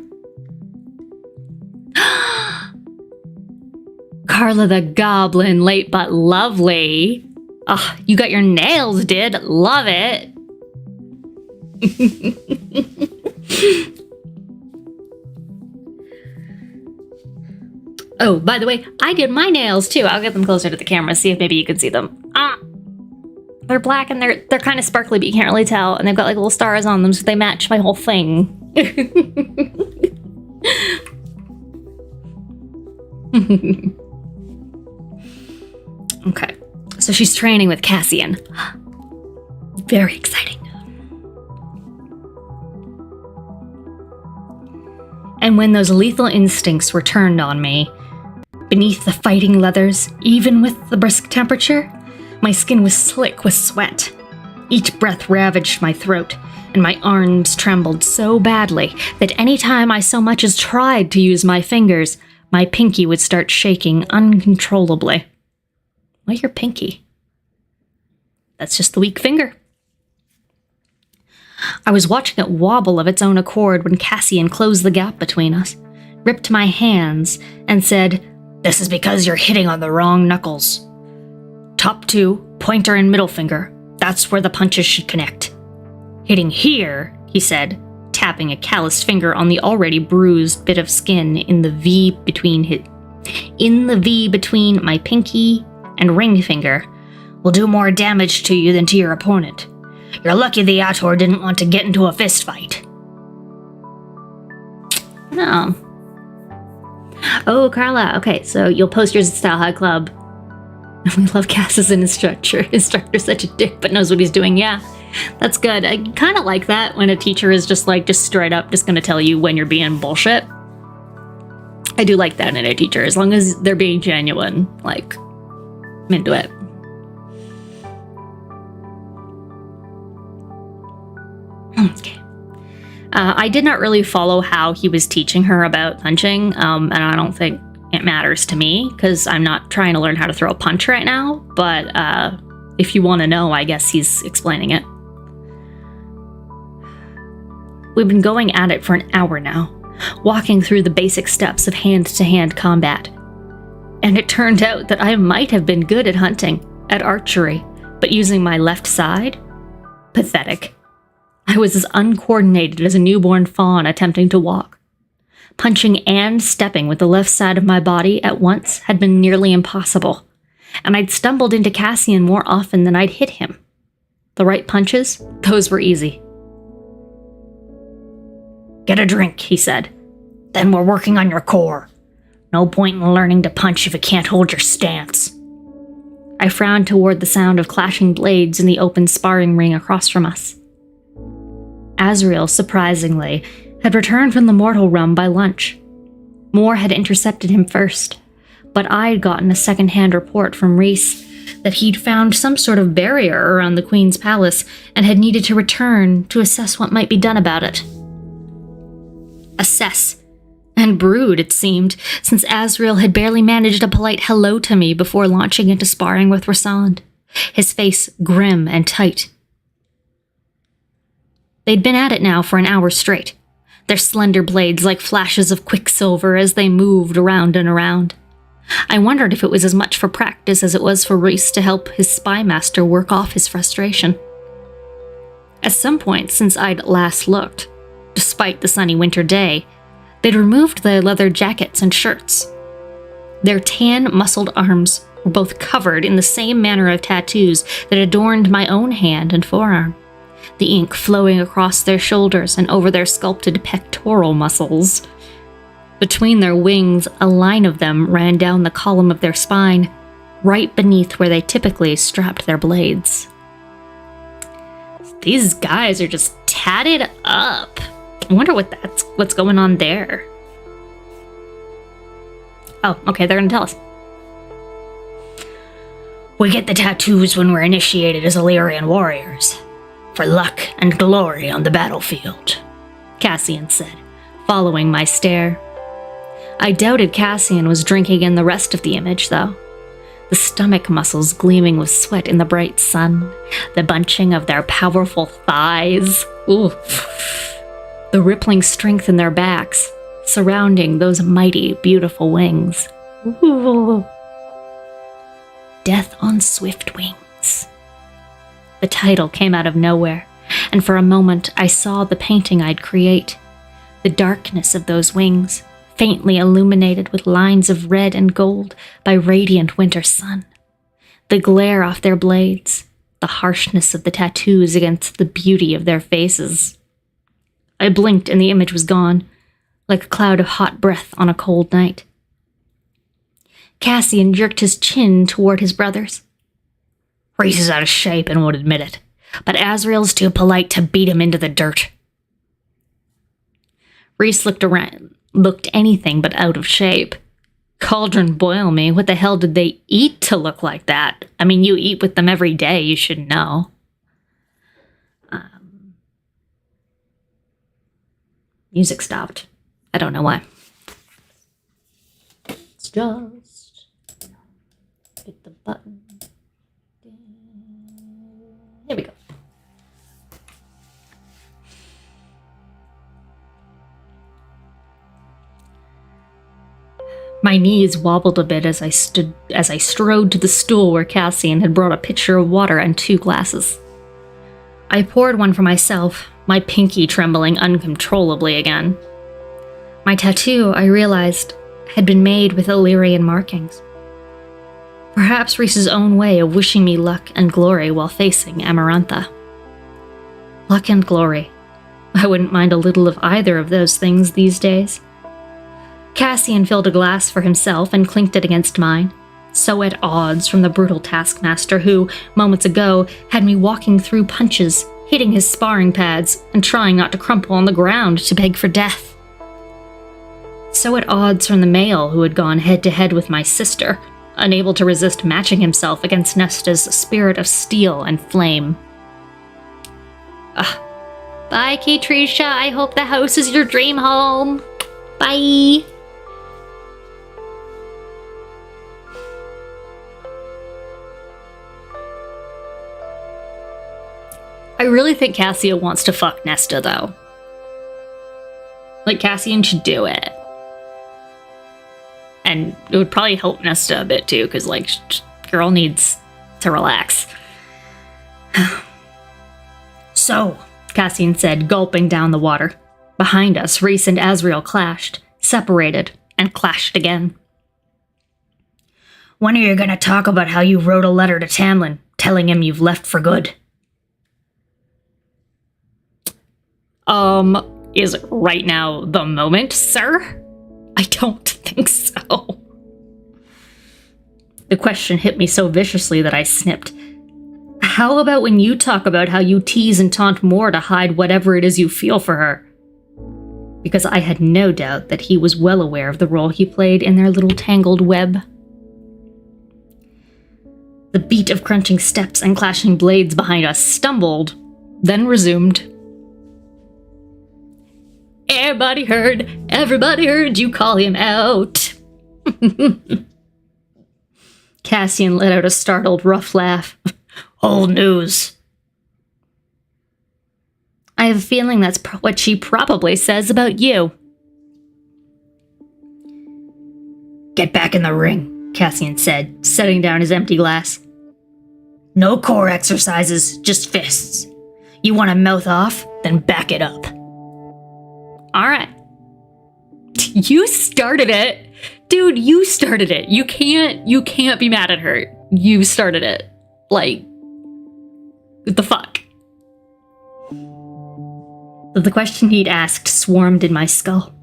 Carla the Goblin, late but lovely. Oh, you got your nails did. Love it. Oh, by the way, I did my nails too. I'll get them closer to the camera, see if maybe you can see them. They're black and they're kind of sparkly, but you can't really tell. And they've got like little stars on them, so they match my whole thing. Okay, so she's training with Cassian. Very exciting. And when those lethal instincts were turned on me, beneath the fighting leathers, even with the brisk temperature, my skin was slick with sweat. Each breath ravaged my throat, and my arms trembled so badly that any time I so much as tried to use my fingers, my pinky would start shaking uncontrollably. Why your pinky? That's just the weak finger. I was watching it wobble of its own accord when Cassian closed the gap between us, ripped my hands, and said, "This is because you're hitting on the wrong knuckles. Top two, pointer and middle finger. That's where the punches should connect. Hitting here," he said, tapping a calloused finger on the already bruised bit of skin in the V between my pinky and ring finger, "will do more damage to you than to your opponent. You're lucky the Ator didn't want to get into a fist fight." Oh. Oh, Carla. Okay, so you'll post yours at Style High Club. We love Cass as an instructor. Instructor's such a dick, but knows what he's doing. Yeah, that's good. I kind of like that when a teacher is just straight up just going to tell you when you're being bullshit. I do like that in a teacher, as long as they're being genuine. I'm into it. Okay. I did not really follow how he was teaching her about punching, and I don't think it matters to me, because I'm not trying to learn how to throw a punch right now, but if you want to know, I guess he's explaining it. We've been going at it for an hour now, walking through the basic steps of hand-to-hand combat. And it turned out that I might have been good at hunting, at archery, but using my left side? Pathetic. I was as uncoordinated as a newborn fawn attempting to walk. Punching and stepping with the left side of my body at once had been nearly impossible, and I'd stumbled into Cassian more often than I'd hit him. The right punches, those were easy. "Get a drink," he said. "Then we're working on your core. No point in learning to punch if you can't hold your stance." I frowned toward the sound of clashing blades in the open sparring ring across from us. Azrael, surprisingly, had returned from the mortal realm by lunch. Moore had intercepted him first, but I'd gotten a second-hand report from Reese that he'd found some sort of barrier around the Queen's palace and had needed to return to assess what might be done about it. Assess. And brood, it seemed, since Azrael had barely managed a polite hello to me before launching into sparring with Rassand, his face grim and tight. They'd been at it now for an hour straight, their slender blades like flashes of quicksilver as they moved around and around. I wondered if it was as much for practice as it was for Reese to help his spy master work off his frustration. At some point since I'd last looked, despite the sunny winter day, they'd removed their leather jackets and shirts. Their tan, muscled arms were both covered in the same manner of tattoos that adorned my own hand and forearm, the ink flowing across their shoulders and over their sculpted pectoral muscles. Between their wings, a line of them ran down the column of their spine, right beneath where they typically strapped their blades. These guys are just tatted up. I wonder what's going on there. Oh, okay, they're gonna tell us. "We get the tattoos when we're initiated as Illyrian warriors, for luck and glory on the battlefield," Cassian said, following my stare. I doubted Cassian was drinking in the rest of the image, though. The stomach muscles gleaming with sweat in the bright sun, the bunching of their powerful thighs, ooh, the rippling strength in their backs, surrounding those mighty, beautiful wings. Ooh. Death on Swift Wings. The title came out of nowhere, and for a moment I saw the painting I'd create. The darkness of those wings, faintly illuminated with lines of red and gold by radiant winter sun. The glare off their blades, the harshness of the tattoos against the beauty of their faces. I blinked and the image was gone, like a cloud of hot breath on a cold night. Cassian jerked his chin toward his brothers. Reese is out of shape and won't admit it, but Azrael's too polite to beat him into the dirt. Reese looked anything but out of shape. Cauldron boil me, what the hell did they eat to look like that? I mean, you eat with them every day, you should know. Music stopped. I don't know why. Let's just hit the button. Here we go. My knees wobbled a bit as I strode to the stool where Cassian had brought a pitcher of water and 2 glasses. I poured one for myself, my pinky trembling uncontrollably again. My tattoo, I realized, had been made with Illyrian markings. Perhaps Reese's own way of wishing me luck and glory while facing Amarantha. Luck and glory. I wouldn't mind a little of either of those things these days. Cassian filled a glass for himself and clinked it against mine, so at odds from the brutal taskmaster who, moments ago, had me walking through punches, hitting his sparring pads, and trying not to crumple on the ground to beg for death. So at odds from the male who had gone head-to-head with my sister, unable to resist matching himself against Nesta's spirit of steel and flame. Bye, Katricia. I hope the house is your dream home. Bye. I really think Cassia wants to fuck Nesta, though. Like, Cassian should do it. And it would probably help Nesta a bit, too, because, like, girl needs to relax. So, Cassian said, gulping down the water. Behind us, Reese and Azrael clashed, separated, and clashed again. When are you going to talk about how you wrote a letter to Tamlin, telling him you've left for good? Is right now the moment, sir? I don't think so. The question hit me so viciously that I snipped. How about when you talk about how you tease and taunt Moore to hide whatever it is you feel for her? Because I had no doubt that he was well aware of the role he played in their little tangled web. The beat of crunching steps and clashing blades behind us stumbled, then resumed. Everybody heard you call him out. Cassian let out a startled, rough laugh. Old news. I have a feeling that's what she probably says about you. Get back in the ring, Cassian said, setting down his empty glass. No core exercises, just fists. You want to mouth off? Then back it up. All right. You started it. Dude, you started it. You can't be mad at her. You started it. Like, what the fuck? The question he'd asked swarmed in my skull.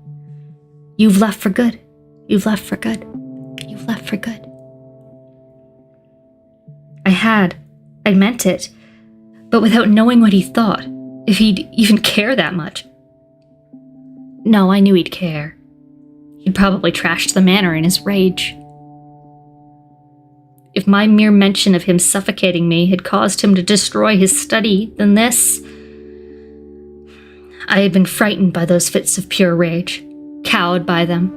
You've left for good. You've left for good. You've left for good. I'd meant it, but without knowing what he thought, if he'd even care that much. No, I knew he'd care. He'd probably trashed the manor in his rage. If my mere mention of him suffocating me had caused him to destroy his study, then this... I had been frightened by those fits of pure rage, cowed by them.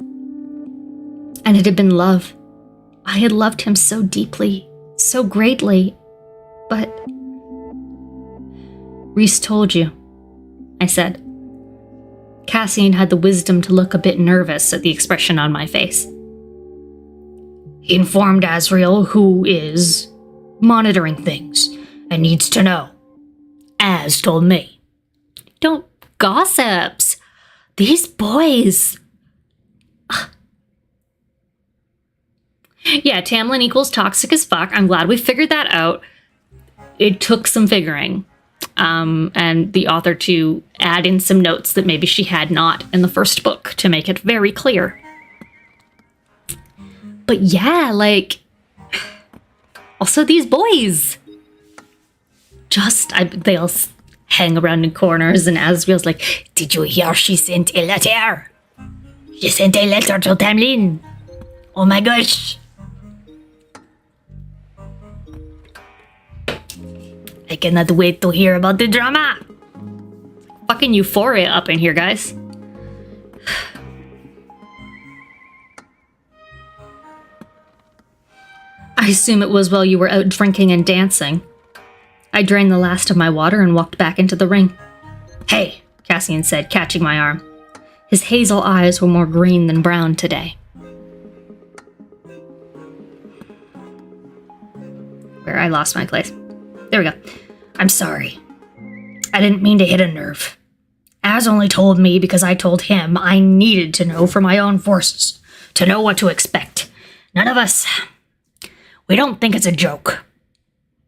And it had been love. I had loved him so deeply, so greatly, but... Reese told you, I said. Cassian had the wisdom to look a bit nervous at the expression on my face. He informed Azrael, who is monitoring things and needs to know. Az told me. Don't gossips. These boys. Yeah, Tamlin equals toxic as fuck. I'm glad we figured that out. It took some figuring. And the author to add in some notes that maybe she had not in the first book to make it very clear. But yeah, like, also these boys. They'll hang around in corners, and Asriel's like, did you hear she sent a letter? She sent a letter to Tamlin. Oh my gosh. I cannot wait to hear about the drama. Fucking euphoria up in here, guys. I assume it was while you were out drinking and dancing. I drained the last of my water and walked back into the ring. Hey, Cassian said, catching my arm. His hazel eyes were more green than brown today. Where I lost my place. There we go. I'm sorry. I didn't mean to hit a nerve. Az only told me because I told him I needed to know for my own forces, to know what to expect. None of us... We don't think it's a joke.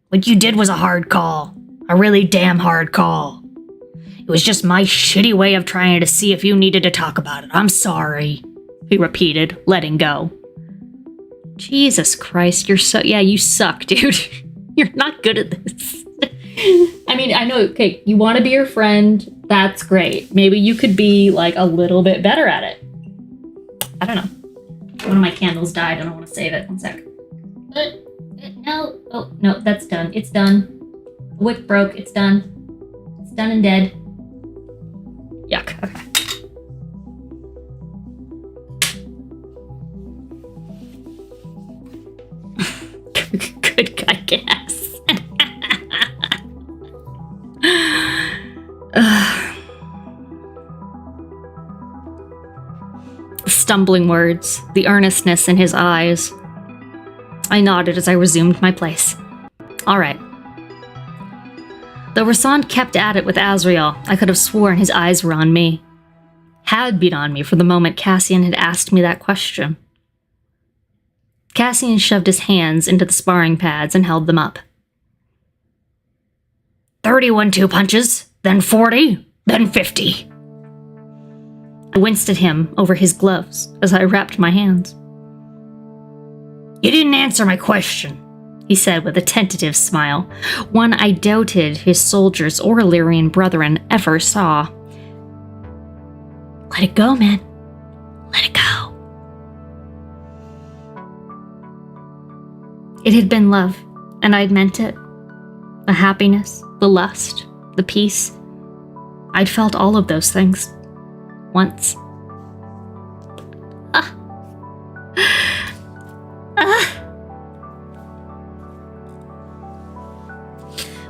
What you did was a hard call. A really damn hard call. It was just my shitty way of trying to see if you needed to talk about it. I'm sorry, he repeated, letting go. Jesus Christ, you suck, dude. You're not good at this. I mean, I know, okay, you want to be your friend, that's great. Maybe you could be, like, a little bit better at it. I don't know. One of my candles died, I don't want to save it. One sec. No. Oh, no, that's done. It's done. The wick broke, it's done. It's done and dead. Yuck, okay. Good guy gas. The stumbling words, the earnestness in his eyes. I nodded as I resumed my place. All right. Though Rasan kept at it with Asriel, I could have sworn his eyes were on me. Had been on me for the moment Cassian had asked me that question. Cassian shoved his hands into the sparring pads and held them up. 30 1-2 punches, then 40, then 50. I winced at him over his gloves as I wrapped my hands. You didn't answer my question, he said with a tentative smile, one I doubted his soldiers or Illyrian brethren ever saw. Let it go, man. Let it go. It had been love, and I'd meant it. The happiness, the lust, the peace. I'd felt all of those things. Once.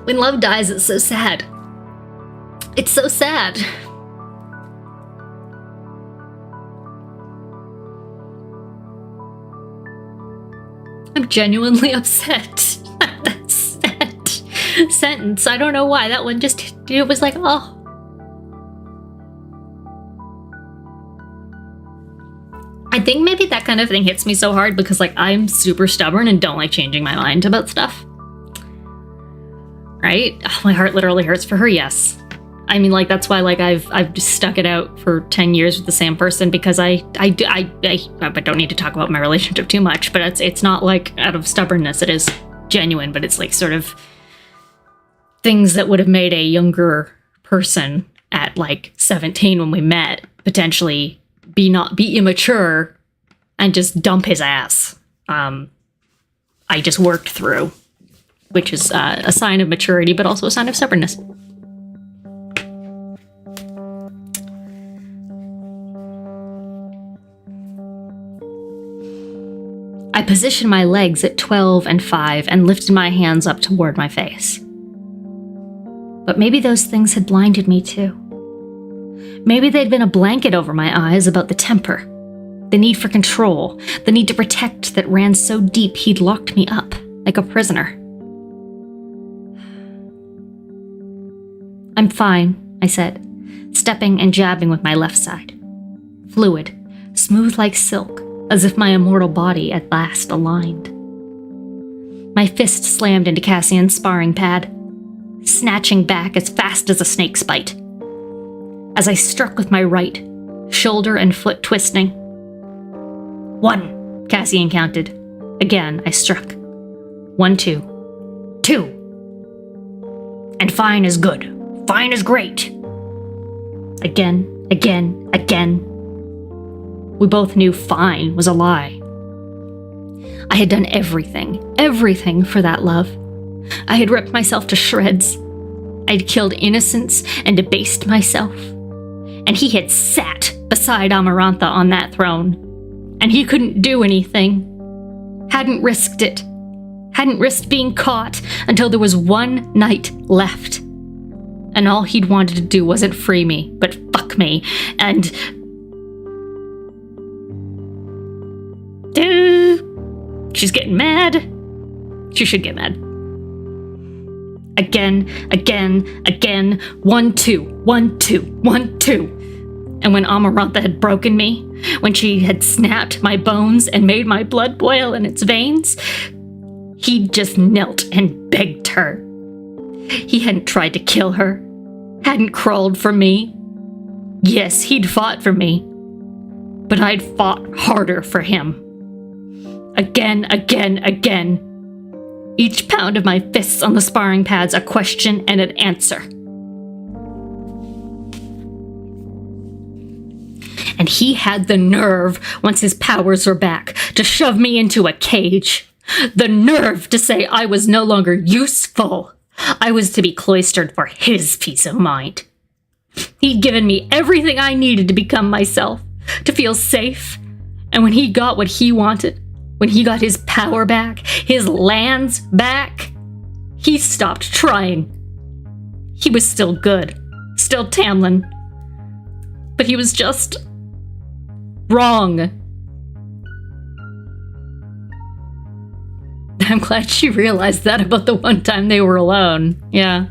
When love dies, it's so sad. It's so sad. I'm genuinely upset at that sentence. I don't know why. That one just, it was like, oh. I think maybe that kind of thing hits me so hard because, like, I'm super stubborn and don't like changing my mind about stuff. Right? Oh, my heart literally hurts for her, yes. I mean, like, that's why, like, I've just stuck it out for 10 years with the same person because I don't need to talk about my relationship too much, but it's not, like, out of stubbornness. It is genuine, but it's, like, sort of things that would have made a younger person at, like, 17 when we met potentially be immature and just dump his ass. I just worked through, which is a sign of maturity, but also a sign of stubbornness. I positioned my legs at 12 and 5 and lifted my hands up toward my face. But maybe those things had blinded me too. Maybe they'd been a blanket over my eyes about the temper, the need for control, the need to protect that ran so deep he'd locked me up like a prisoner. I'm fine, I said, stepping and jabbing with my left side. Fluid, smooth like silk, as if my immortal body at last aligned. My fist slammed into Cassian's sparring pad, snatching back as fast as a snake's bite. As I struck with my right, shoulder and foot twisting. 1, Cassian counted. Again, I struck. 1, 2. 2. And fine is good. Fine is great. Again, again, again. We both knew fine was a lie. I had done everything for that love. I had ripped myself to shreds. I'd killed innocence and debased myself. And he had sat beside Amarantha on that throne. And he couldn't do anything. Hadn't risked it. Hadn't risked being caught until there was one night left. And all he'd wanted to do wasn't free me, but fuck me. And... she's getting mad. She should get mad. Again, again, again. 1, 2, 1, 2, 1, 2. And when Amarantha had broken me, when she had snapped my bones and made my blood boil in its veins, he just knelt and begged her. He hadn't tried to kill her, hadn't crawled for me. Yes, he'd fought for me, but I'd fought harder for him. Again, again, again. Each pound of my fists on the sparring pads a question and an answer. And he had the nerve, once his powers were back, to shove me into a cage. The nerve to say I was no longer useful. I was to be cloistered for his peace of mind. He'd given me everything I needed to become myself, to feel safe. And when he got what he wanted, when he got his power back, his lands back, he stopped trying. He was still good, still Tamlin. But he was just... wrong. I'm glad she realized that about the one time they were alone. Yeah.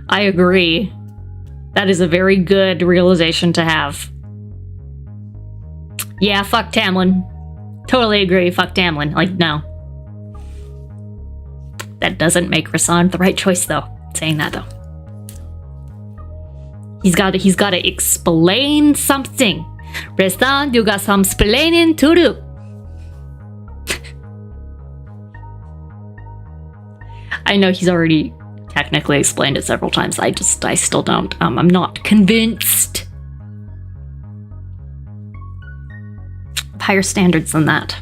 I agree. That is a very good realization to have. Yeah, fuck Tamlin. Totally agree, fuck Tamlin. Like, no. That doesn't make Rasan the right choice, though. Saying that, though. He's got to explain something. Rasan, you got some explaining to do. I know he's already technically explained it several times. I still don't. I'm not convinced. Higher standards than that.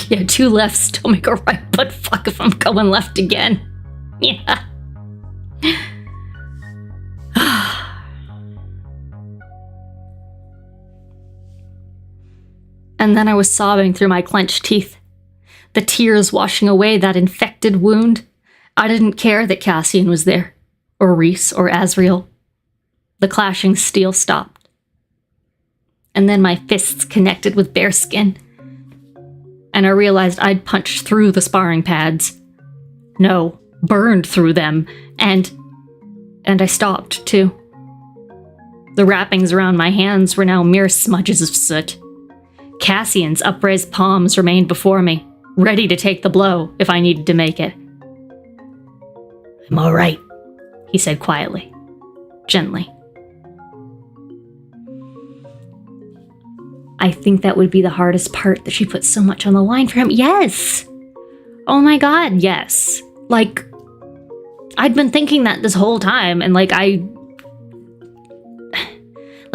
Yeah, 2 lefts don't make a right, but fuck if I'm going left again. Yeah. And then I was sobbing through my clenched teeth, the tears washing away that infected wound. I didn't care that Cassian was there, or Rhys, or Asriel. The clashing steel stopped. And then my fists connected with bare skin. And I realized I'd punched through the sparring pads. No, burned through them. And I stopped, too. The wrappings around my hands were now mere smudges of soot. Cassian's upraised palms remained before me, ready to take the blow if I needed to make it. I'm all right, he said quietly, gently. I think that would be the hardest part, that she put so much on the line for him. Yes! Oh my god, yes. Like, I'd been thinking that this whole time, and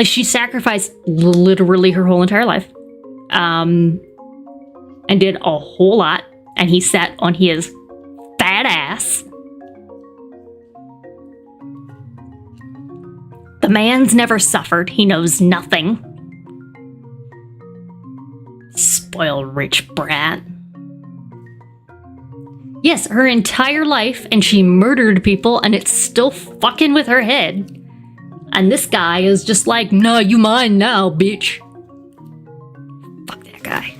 she sacrificed literally her whole entire life. And did a whole lot, and he sat on his fat ass. The man's never suffered. He knows nothing. Spoiled rich brat. Yes, her entire life, and she murdered people, and it's still fucking with her head. And this guy is just like, no, you mine now, bitch. Fuck that guy.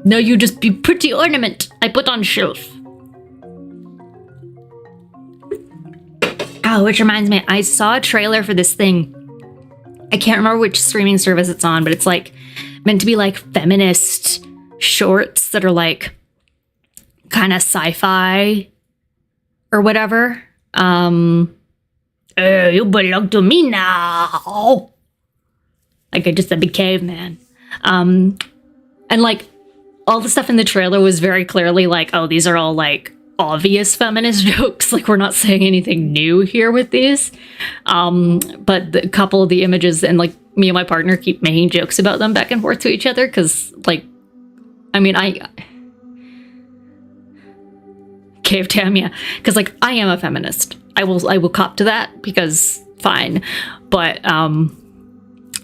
No, you just be pretty ornament I put on shelf. Oh, which reminds me, I saw a trailer for this thing I can't remember which streaming service it's on, but it's like meant to be like feminist shorts that are like kind of sci-fi or whatever. You belong to me now. Like just a big caveman. And like all the stuff in the trailer was very clearly like, oh, these are all like obvious feminist jokes. Like we're not saying anything new here with these. But a couple of the images, and like me and my partner keep making jokes about them back and forth to each other. Cause like, I mean, Cave Tamia, because like I am a feminist. I will cop to that because fine. But a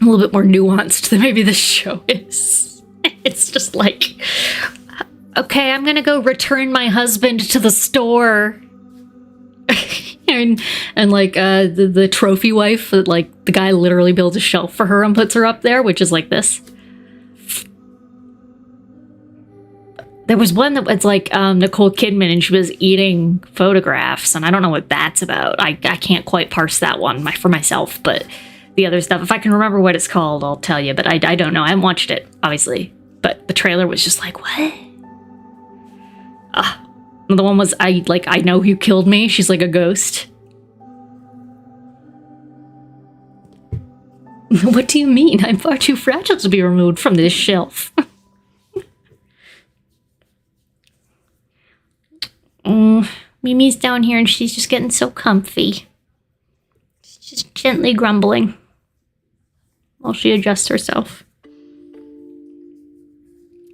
little bit more nuanced than maybe this show is. It's just like, okay, I'm gonna go return my husband to the store. and like the trophy wife, like the guy literally builds a shelf for her and puts her up there, which is like this. There was one that was like Nicole Kidman, and she was eating photographs, and I don't know what that's about. I can't quite parse that one for myself, but the other stuff, if I can remember what it's called, I'll tell you, but I don't know. I haven't watched it, obviously, but the trailer was just like, what? The one was, I know who killed me. She's like a ghost. What do you mean? I'm far too fragile to be removed from this shelf. Mimi's down here and she's just getting so comfy. She's just gently grumbling while she adjusts herself.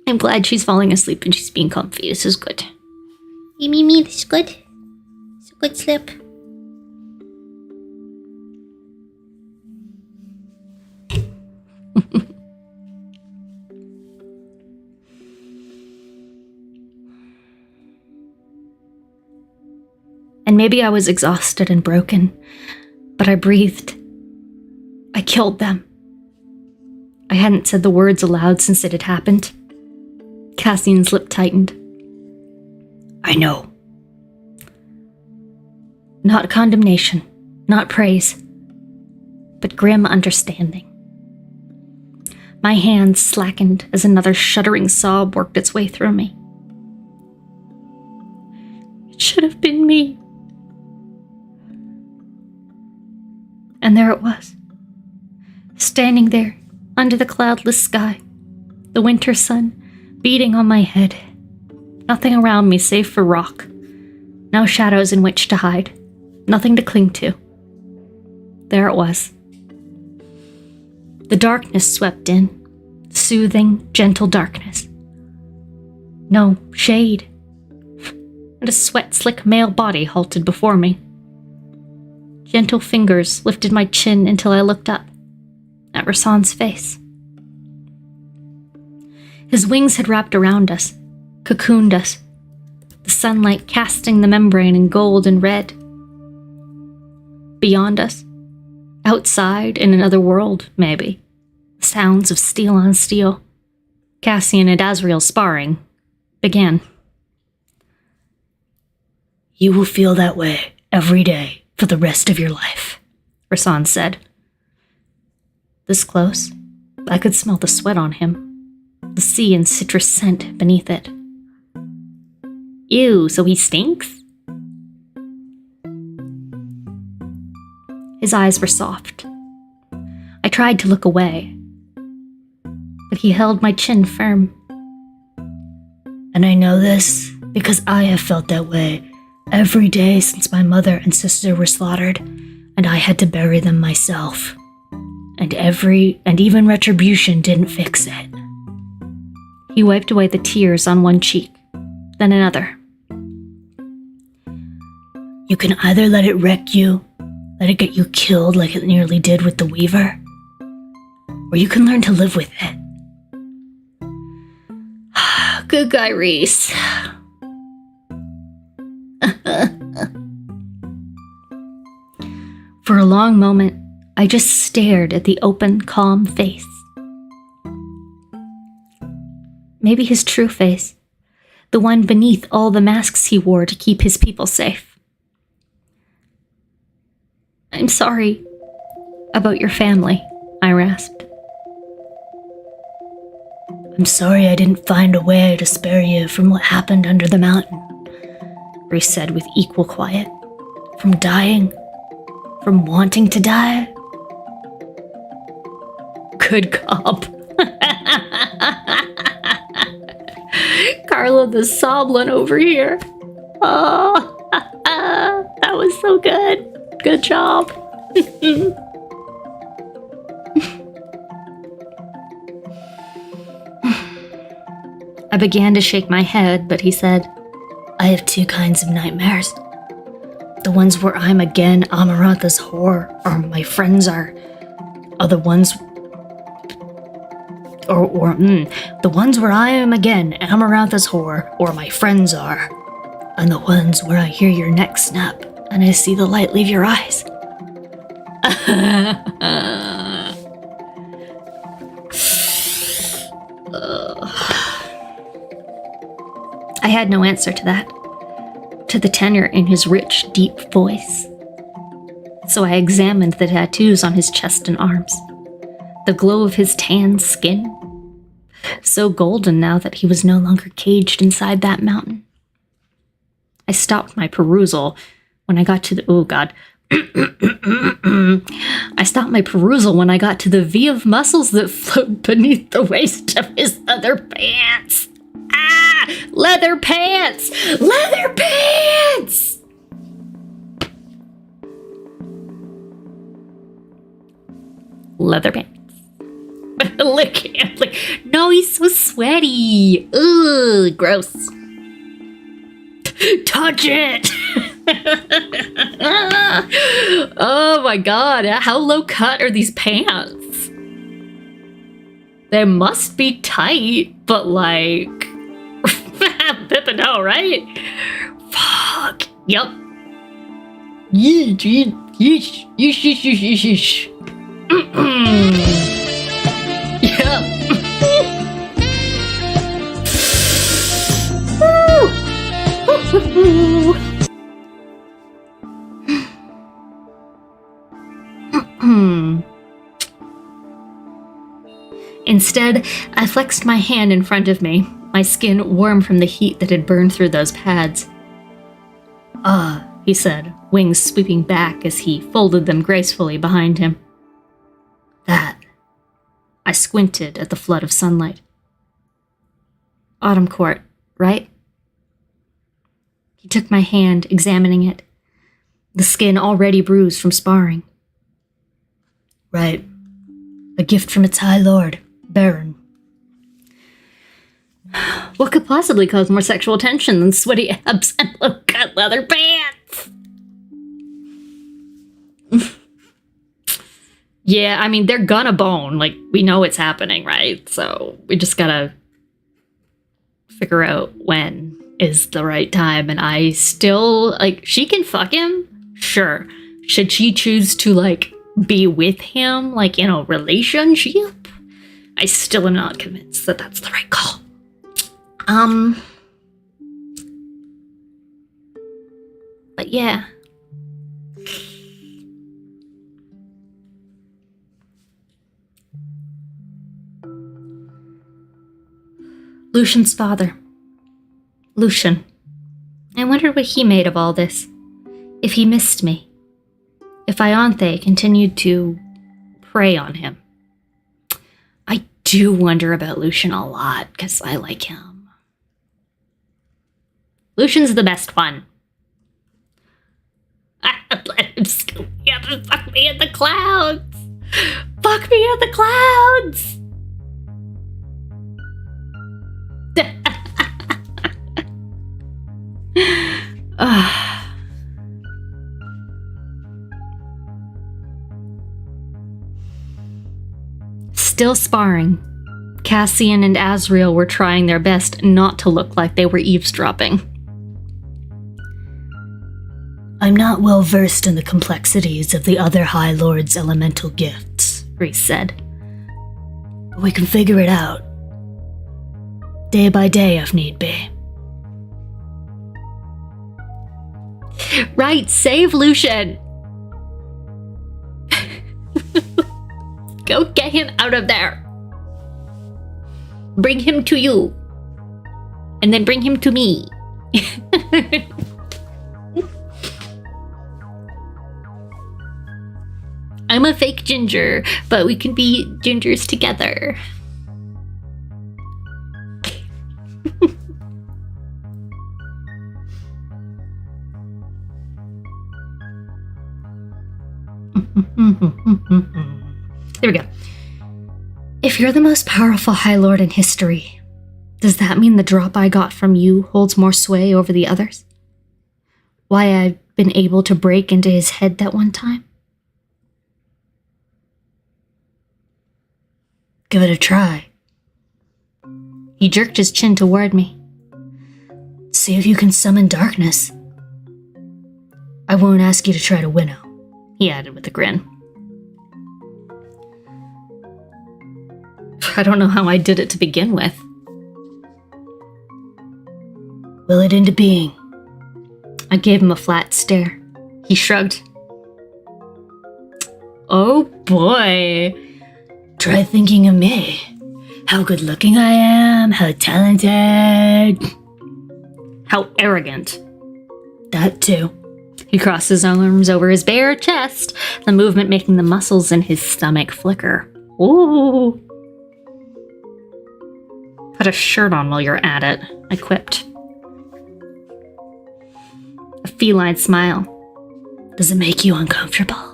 I'm glad she's falling asleep and she's being comfy. This is good. Hey, Mimi, this is good. It's a good sleep. And maybe I was exhausted and broken, but I breathed. I killed them. I hadn't said the words aloud since it had happened. Cassian's lip tightened. I know. Not condemnation, not praise, but grim understanding. My hands slackened as another shuddering sob worked its way through me. It should have been me. And there it was, standing there under the cloudless sky, the winter sun beating on my head. Nothing around me save for rock. No shadows in which to hide. Nothing to cling to. There it was. The darkness swept in. Soothing, gentle darkness. No shade. And a sweat-slick male body halted before me. Gentle fingers lifted my chin until I looked up at Rasan's face. His wings had wrapped around us, cocooned us, the sunlight casting the membrane in gold and red. Beyond us, outside in another world, maybe, sounds of steel on steel, Cassian and Azrael sparring, began. You will feel that way every day for the rest of your life, Rasan said. This close, I could smell the sweat on him, the sea and citrus scent beneath it. Ew, so he stinks? His eyes were soft. I tried to look away, but he held my chin firm. And I know this because I have felt that way every day since my mother and sister were slaughtered, and I had to bury them myself. And even retribution didn't fix it. He wiped away the tears on one cheek, then another. You can either let it wreck you, let it get you killed like it nearly did with the Weaver, or you can learn to live with it. Good guy, Reese. For a long moment, I just stared at the open, calm face. Maybe his true face, the one beneath all the masks he wore to keep his people safe. I'm sorry about your family, I rasped. I'm sorry I didn't find a way to spare you from what happened under the mountain, Reese said with equal quiet. From dying? From wanting to die? Good cop. Carla the Soblin over here. Oh, that was so good. Good job. I began to shake my head, but he said, I have two kinds of nightmares. The ones where I'm again Amarantha's whore, or my friends are. Other ones... the ones where I am again Amarantha's whore, or my friends are. And the ones where I hear your neck snap, and I see the light leave your eyes. I had no answer to that, to the tenor in his rich, deep voice. So I examined the tattoos on his chest and arms, the glow of his tan skin, so golden now that he was no longer caged inside that mountain. I stopped my perusal when I got to the... Oh, God. I stopped my perusal when I got to the V of muscles that flowed beneath the waist of his leather pants. Ah! Leather pants! Leather pants! Leather pants. Lick him. No, he's so sweaty. Ugh, gross. Touch it! Oh my god, how low cut are these pants? They must be tight, but like... Pippin' right? Fuck. Yup. Yeesh, yeesh, yeesh, yeesh, yeesh, yeesh. Yep. Instead, I flexed my hand in front of me, my skin warm from the heat that had burned through those pads. Ah, he said, wings sweeping back as he folded them gracefully behind him. That. I squinted at the flood of sunlight. Autumn court, right? He took my hand, examining it, the skin already bruised from sparring. Right. A gift from its high lord, Baron. What could possibly cause more sexual tension than sweaty abs and low-cut leather pants? Yeah, I mean, they're gonna bone. Like, we know it's happening, right? So we just gotta figure out when is the right time. And I still, like, she can fuck him? Sure. Should she choose to, like, be with him, like, in a relationship? I still am not convinced that that's the right call. But yeah. Lucian's father. Lucian. I wondered what he made of all this. If he missed me. If Ianthe continued to prey on him. I do wonder about Lucian a lot, because I like him. Lucian's the best one. Let him scoop me up and fuck me in the clouds. Fuck me in the clouds. Still sparring, Cassian and Asriel were trying their best not to look like they were eavesdropping. I'm not well versed in the complexities of the other High Lord's elemental gifts, Reese said. But we can figure it out. Day by day, if need be. Right, save Lucian! Go get him out of there. Bring him to you. And then bring him to me. I'm a fake ginger, but we can be gingers together. There we go. If you're the most powerful High Lord in history, does that mean the drop I got from you holds more sway over the others? Why I've been able to break into his head that one time? Give it a try. He jerked his chin toward me. See if you can summon darkness. I won't ask you to try to winnow, he added with a grin. I don't know how I did it to begin with. Will it into being? I gave him a flat stare. He shrugged. Oh boy. Try thinking of me. How good looking I am, how talented. How arrogant. That too. He crossed his arms over his bare chest, the movement making the muscles in his stomach flicker. Ooh. Put a shirt on while you're at it, I quipped. A feline smile. Does it make you uncomfortable?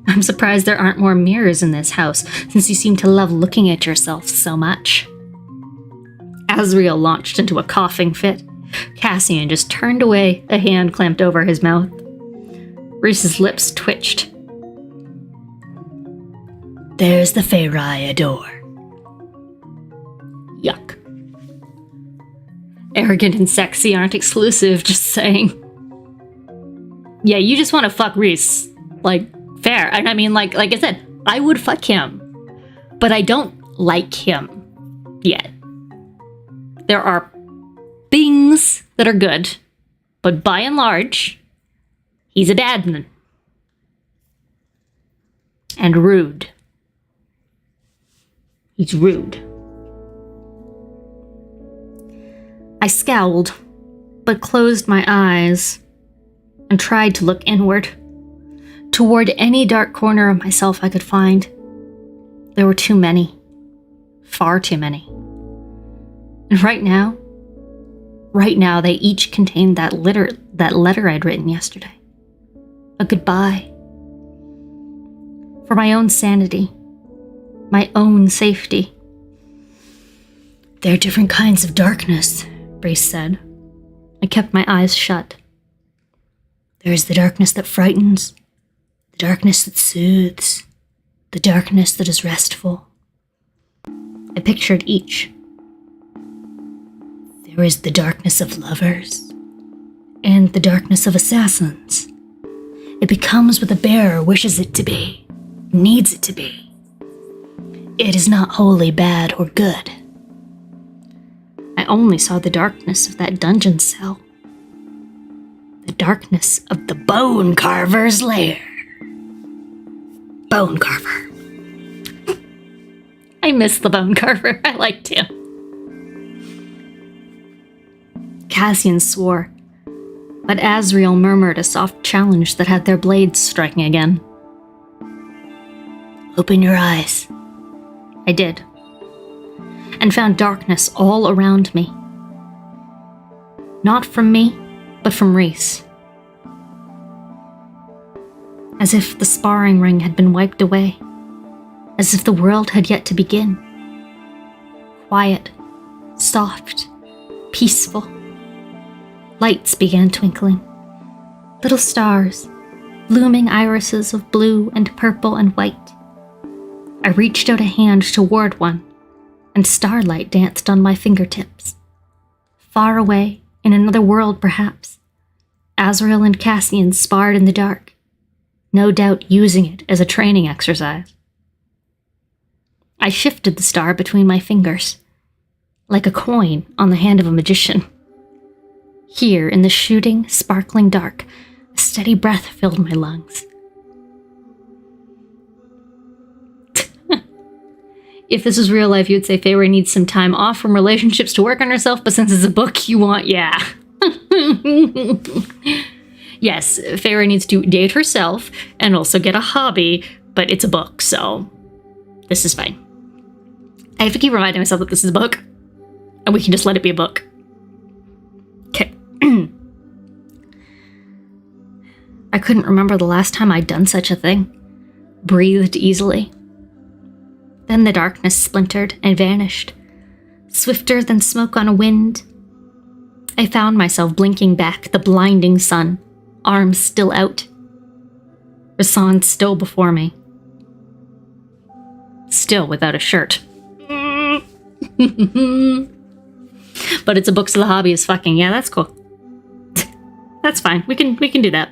I'm surprised there aren't more mirrors in this house, since you seem to love looking at yourself so much. Asriel launched into a coughing fit. Cassian just turned away, a hand clamped over his mouth. Reese's lips twitched. There's the Feyre I adore. Yuck. Arrogant and sexy aren't exclusive, just saying. Yeah, you just want to fuck Reese. Like, fair. And I mean, like I said, I would fuck him. But I don't like him yet. There are things that are good, but by and large, he's a dadman. And rude. He's rude. I scowled, but closed my eyes and tried to look inward, toward any dark corner of myself I could find. There were too many. Far too many. And right now, they each contained that letter I'd written yesterday. A goodbye. For my own sanity. My own safety. There are different kinds of darkness, Brace said. I kept my eyes shut. There is the darkness that frightens, the darkness that soothes, the darkness that is restful. I pictured each. There is the darkness of lovers, and the darkness of assassins. It becomes what the bearer wishes it to be, needs it to be. It is not wholly bad or good. I only saw the darkness of that dungeon cell. The darkness of the Bone Carver's lair. Bone Carver. I miss the Bone Carver. I liked him. Cassian swore, but Asriel murmured a soft challenge that had their blades striking again. Open your eyes. I did, and found darkness all around me. Not from me, but from Reese. As if the sparring ring had been wiped away, as if the world had yet to begin. Quiet, soft, peaceful. Lights began twinkling. Little stars, blooming irises of blue and purple and white. I reached out a hand toward one, and starlight danced on my fingertips. Far away, in another world perhaps, Asriel and Cassian sparred in the dark, no doubt using it as a training exercise. I shifted the star between my fingers, like a coin on the hand of a magician. Here, in the shooting, sparkling dark, a steady breath filled my lungs. if this was real life, you would say Feyre needs some time off from relationships to work on herself, but since it's a book, you want, yeah. Yes, Feyre needs to date herself and also get a hobby, but it's a book, so this is fine. I have to keep reminding myself that this is a book, and we can just let it be a book. Okay. I couldn't remember the last time I'd done such a thing. Breathed easily. Then the darkness splintered and vanished, swifter than smoke on a wind. I found myself blinking back the blinding sun, arms still out. Rasan still before me. Still without a shirt. But it's a book, so the hobby is fucking. Yeah, that's cool. That's fine. We can do that.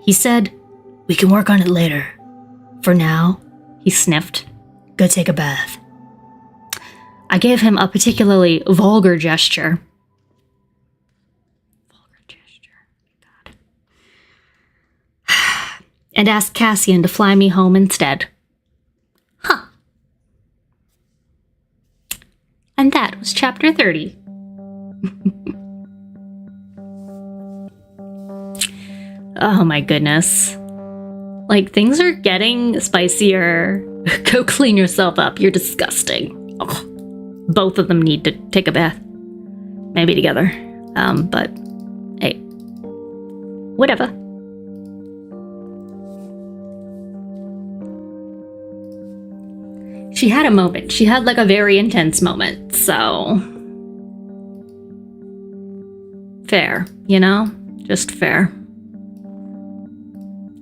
He said, "We can work on it later. For now," he sniffed, "go take a bath." I gave him a particularly vulgar gesture. And asked Cassian to fly me home instead. Huh. And that was chapter 30. Oh my goodness. Like, things are getting spicier. Go clean yourself up. You're disgusting. Oh. Both of them need to take a bath. Maybe together. But hey. Whatever. She had a moment. She had like a very intense moment, so fair, you know? Just fair.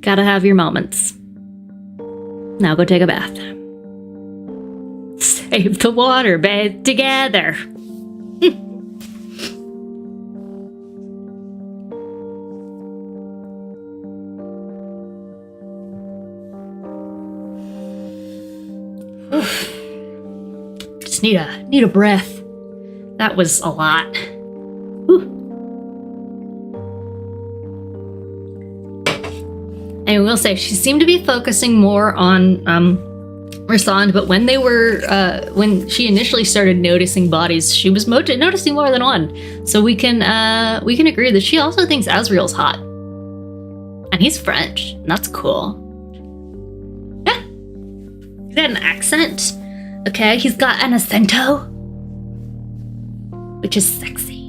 Gotta have your moments. Now go take a bath. Save the water, bathe together. Just need a breath. That was a lot. Whew. I will say she seemed to be focusing more on Rasan, but when they were when she initially started noticing bodies, she was noticing more than one. So we can agree that she also thinks Asriel's hot, and he's French. And that's cool. Yeah, he's got an accent. Okay, he's got an acento, which is sexy.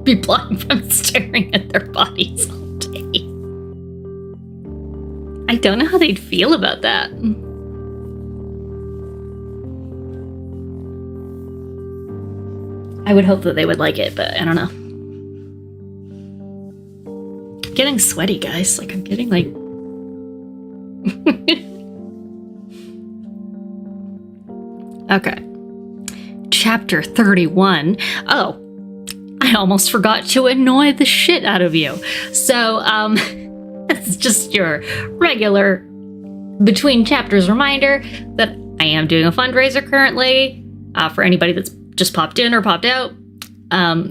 Be blind from staring at their bodies all day. I don't know how they'd feel about that. I would hope that they would like it, but I don't know. I'm getting sweaty, guys. Like, I'm getting like... Okay. Chapter 31. Oh. I almost forgot to annoy the shit out of you. So, it's just your regular between chapters reminder that I am doing a fundraiser currently for anybody that's just popped in or popped out.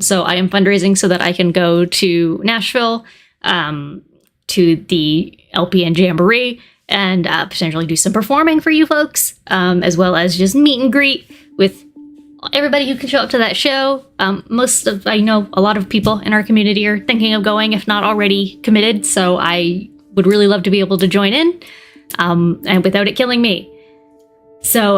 So I am fundraising so that I can go to Nashville to the LPN Jamboree and potentially do some performing for you folks, as well as just meet and greet with everybody who can show up to that show. I know a lot of people in our community are thinking of going, if not already committed. So I would really love to be able to join in, and without it killing me. So,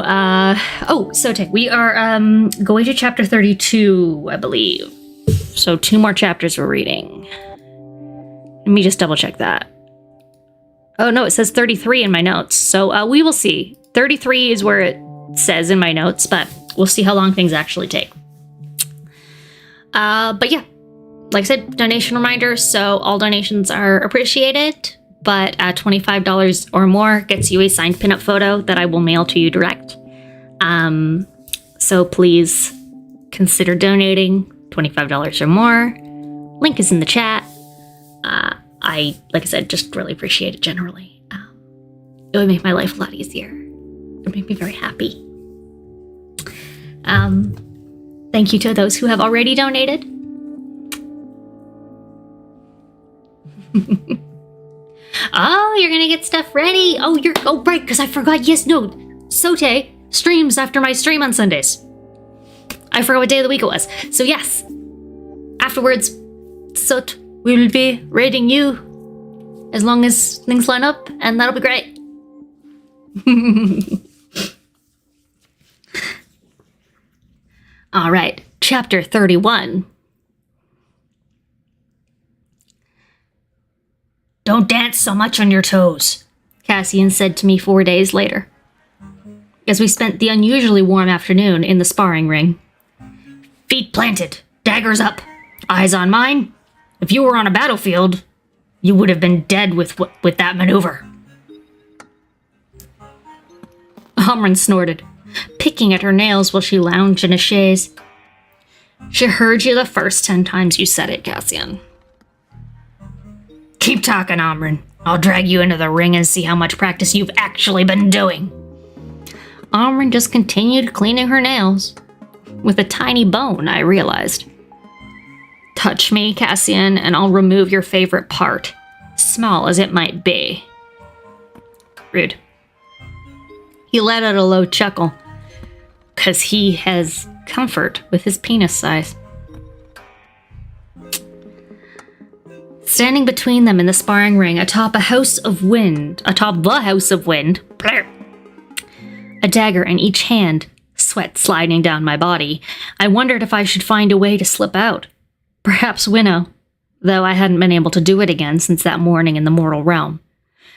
we are going to chapter 32, I believe. So 2 more chapters we're reading. Let me just double check that. Oh no, it says 33 in my notes. So we will see. 33 is where it says in my notes, but we'll see how long things actually take. But yeah, like I said, donation reminder. So all donations are appreciated, but $25 or more gets you a signed pinup photo that I will mail to you direct. So please consider donating $25 or more. Link is in the chat. Like I said, just really appreciate it generally. It would make my life a lot easier. It would make me very happy. Thank you to those who have already donated. Oh, you're gonna get stuff ready. Oh, right, because I forgot. Yes, no. Sote streams after my stream on Sundays. I forgot what day of the week it was. So yes, afterwards, Sot will be raiding you as long as things line up, and that'll be great. All right, chapter 31. Don't dance so much on your toes, Cassian said to me 4 days later, as we spent the unusually warm afternoon in the sparring ring. Feet planted, daggers up, eyes on mine. If you were on a battlefield, you would have been dead with that maneuver. Amren snorted, picking at her nails while she lounged in a chaise. She heard you the first 10 times you said it, Cassian. Keep talking, Amren. I'll drag you into the ring and see how much practice you've actually been doing. Amren just continued cleaning her nails. With a tiny bone, I realized. Touch me, Cassian, and I'll remove your favorite part, small as it might be. Rude. He let out a low chuckle, 'cause he has comfort with his penis size. Standing between them in the sparring ring atop the house of wind, plur, a dagger in each hand, sweat sliding down my body, I wondered if I should find a way to slip out. Perhaps winnow, though I hadn't been able to do it again since that morning in the mortal realm,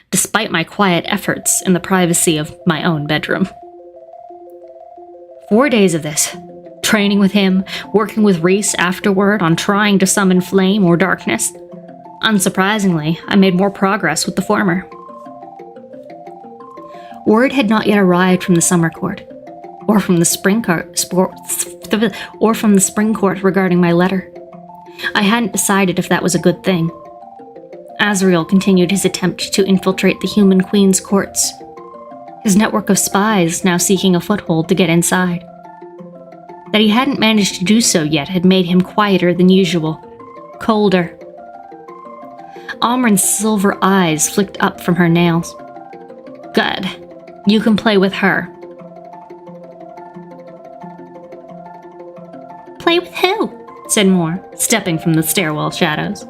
despite my quiet efforts in the privacy of my own bedroom. 4 days of this, training with him, working with Reese afterward on trying to summon flame or darkness. Unsurprisingly, I made more progress with the former. Word had not yet arrived from the summer court, or from the spring court regarding my letter. I hadn't decided if that was a good thing. Azrael continued his attempt to infiltrate the human queen's courts, his network of spies now seeking a foothold to get inside. That he hadn't managed to do so yet had made him quieter than usual, colder. Amren's silver eyes flicked up from her nails. Good. You can play with her. Play with who? Said Moore, stepping from the stairwell shadows.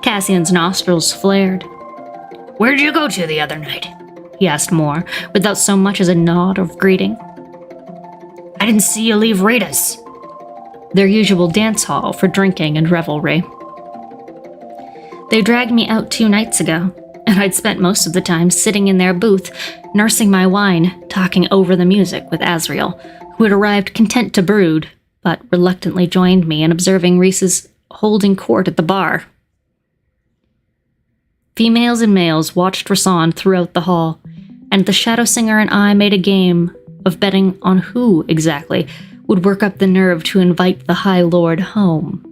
Cassian's nostrils flared. Where'd you go to the other night? He asked Moore, without so much as a nod of greeting. I didn't see you leave Rita's, their usual dance hall for drinking and revelry. They dragged me out 2 nights ago, and I'd spent most of the time sitting in their booth, nursing my wine, talking over the music with Azrael, who had arrived content to brood, but reluctantly joined me in observing Reese's holding court at the bar. Females and males watched Rasan throughout the hall, and the Shadow Singer and I made a game of betting on who, exactly, would work up the nerve to invite the High Lord home.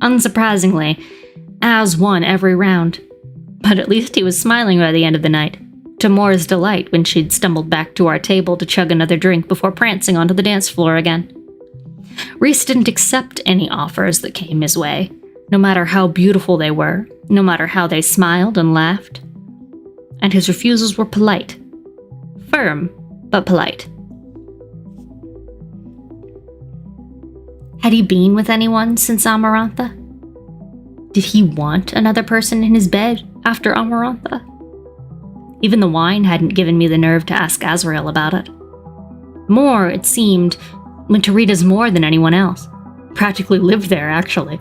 Unsurprisingly, Az won every round, but at least he was smiling by the end of the night, to Moore's delight when she'd stumbled back to our table to chug another drink before prancing onto the dance floor again. Reese didn't accept any offers that came his way, no matter how beautiful they were, no matter how they smiled and laughed. And his refusals were polite. Firm, but polite. Had he been with anyone since Amarantha? Did he want another person in his bed after Amarantha? Even the wine hadn't given me the nerve to ask Azrael about it. Moore, it seemed, went to Rita's more than anyone else. Practically lived there, actually.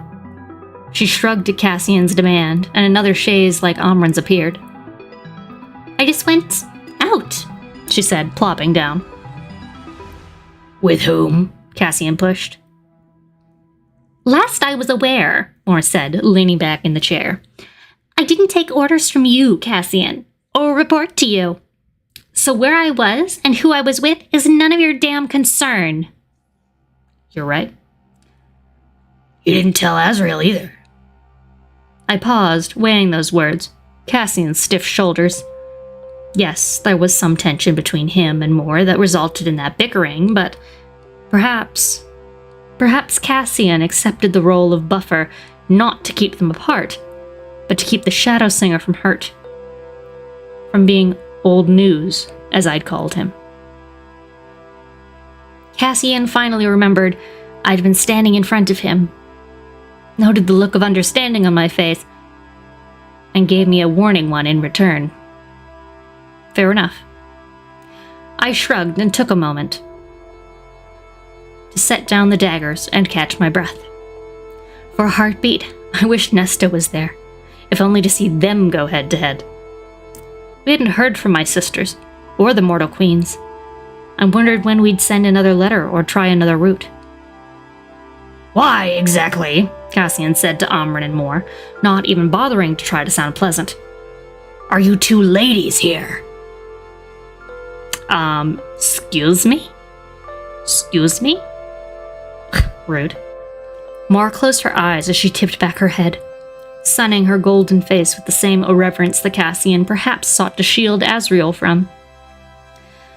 She shrugged at Cassian's demand, and another chaise like Amren's appeared. I just went out, she said, plopping down. With whom? Cassian pushed. Last I was aware, Moore said, leaning back in the chair. I didn't take orders from you, Cassian, or report to you. So where I was and who I was with is none of your damn concern. You're right. You didn't tell Azrael either. I paused, weighing those words, Cassian's stiff shoulders. Yes, there was some tension between him and Moore that resulted in that bickering, but perhaps Cassian accepted the role of buffer not to keep them apart, but to keep the Shadow Singer from hurt. From being old news, as I'd called him. Cassian finally remembered I'd been standing in front of him, noted the look of understanding on my face, and gave me a warning one in return. Fair enough. I shrugged and took a moment to set down the daggers and catch my breath. For a heartbeat, I wished Nesta was there, if only to see them go head to head. We hadn't heard from my sisters, or the Mortal Queens. I wondered when we'd send another letter or try another route. Why, exactly? Cassian said to Amren and Moore, not even bothering to try to sound pleasant. Are you two ladies here? Excuse me? Excuse me? Rude. Moore closed her eyes as she tipped back her head, sunning her golden face with the same irreverence that Cassian perhaps sought to shield Azriel from.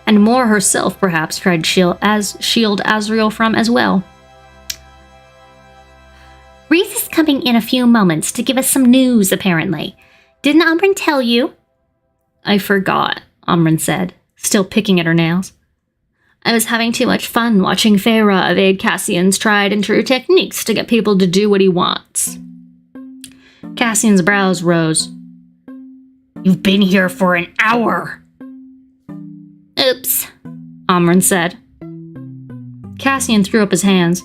And Moore herself perhaps tried to shield Azriel from as well. Reese is coming in a few moments to give us some news, apparently. Didn't Amren tell you? I forgot, Amren said, still picking at her nails. I was having too much fun watching Feyre evade Cassian's tried and true techniques to get people to do what he wants. Cassian's brows rose. You've been here for an hour. Oops, Amren said. Cassian threw up his hands.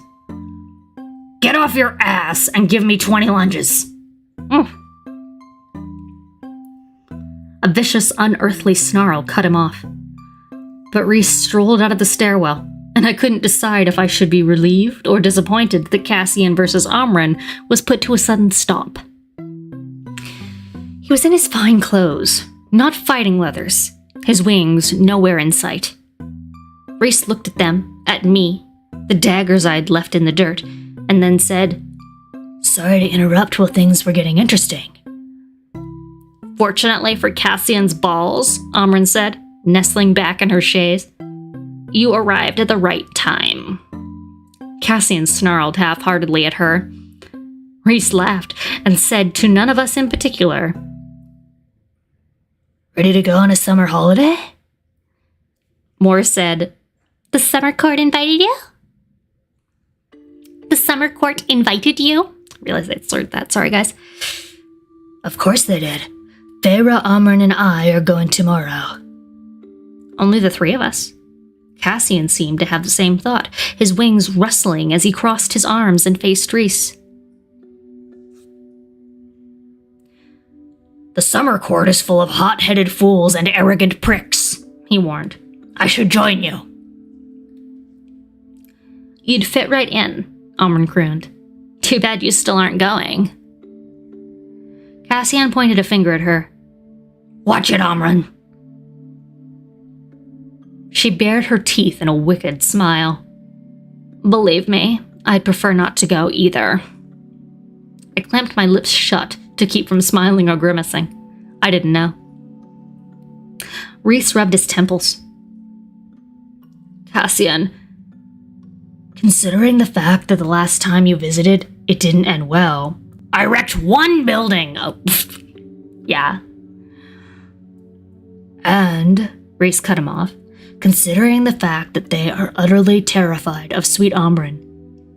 Get off your ass and give me 20 lunges. A vicious, unearthly snarl cut him off. But Reese strolled out of the stairwell, and I couldn't decide if I should be relieved or disappointed that Cassian versus Amren was put to a sudden stop. He was in his fine clothes, not fighting leathers, his wings nowhere in sight. Reese looked at them, at me, the daggers I'd left in the dirt, and then said, Sorry to interrupt while things were getting interesting. Fortunately for Cassian's balls, Amren said, nestling back in her chaise, you arrived at the right time. Cassian snarled half-heartedly at her. Reese laughed and said to none of us in particular, Ready to go on a summer holiday? Moore said, The summer court invited you? The summer court invited you? Realized I'd slurred that, sorry guys. Of course they did. Feyre, Amren, and I are going tomorrow. Only the three of us. Cassian seemed to have the same thought, his wings rustling as he crossed his arms and faced Reese. The summer court is full of hot-headed fools and arrogant pricks, he warned. I should join you. You'd fit right in, Amren crooned. Too bad you still aren't going. Cassian pointed a finger at her. Watch it, Amren. She bared her teeth in a wicked smile. Believe me, I'd prefer not to go either. I clamped my lips shut to keep from smiling or grimacing. I didn't know. Reese rubbed his temples. Cassian, considering the fact that the last time you visited, it didn't end well. I wrecked one building! Oh, yeah. And, Reese cut him off, considering the fact that they are utterly terrified of sweet Amren,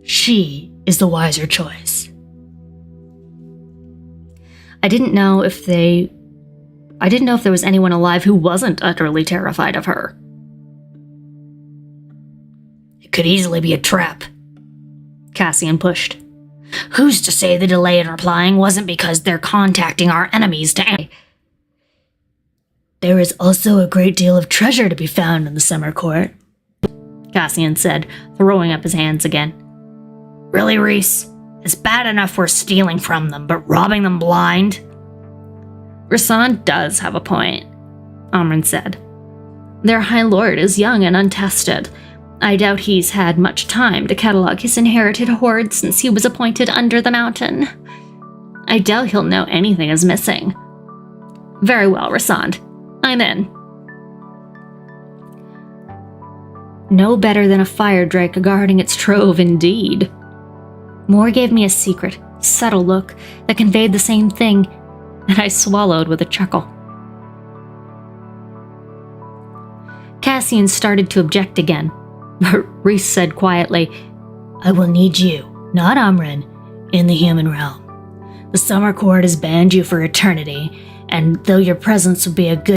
she is the wiser choice. I didn't know if there was anyone alive who wasn't utterly terrified of her. It could easily be a trap. Cassian pushed. Who's to say the delay in replying wasn't because they're contacting our enemies to... There is also a great deal of treasure to be found in the summer court, Cassian said, throwing up his hands again. Really, Reese? It's bad enough we're stealing from them, but robbing them blind? Rasan does have a point, Amren said. Their High Lord is young and untested. I doubt he's had much time to catalog his inherited hoard since he was appointed under the mountain. I doubt he'll know anything is missing. Very well, Rasan. I'm in. No better than a fire drake guarding its trove, indeed. Moore gave me a secret, subtle look that conveyed the same thing, and I swallowed with a chuckle. Cassian started to object again, but Reese said quietly, I will need you, not Amren, in the human realm. The Summer Court has banned you for eternity, and though your presence would be a good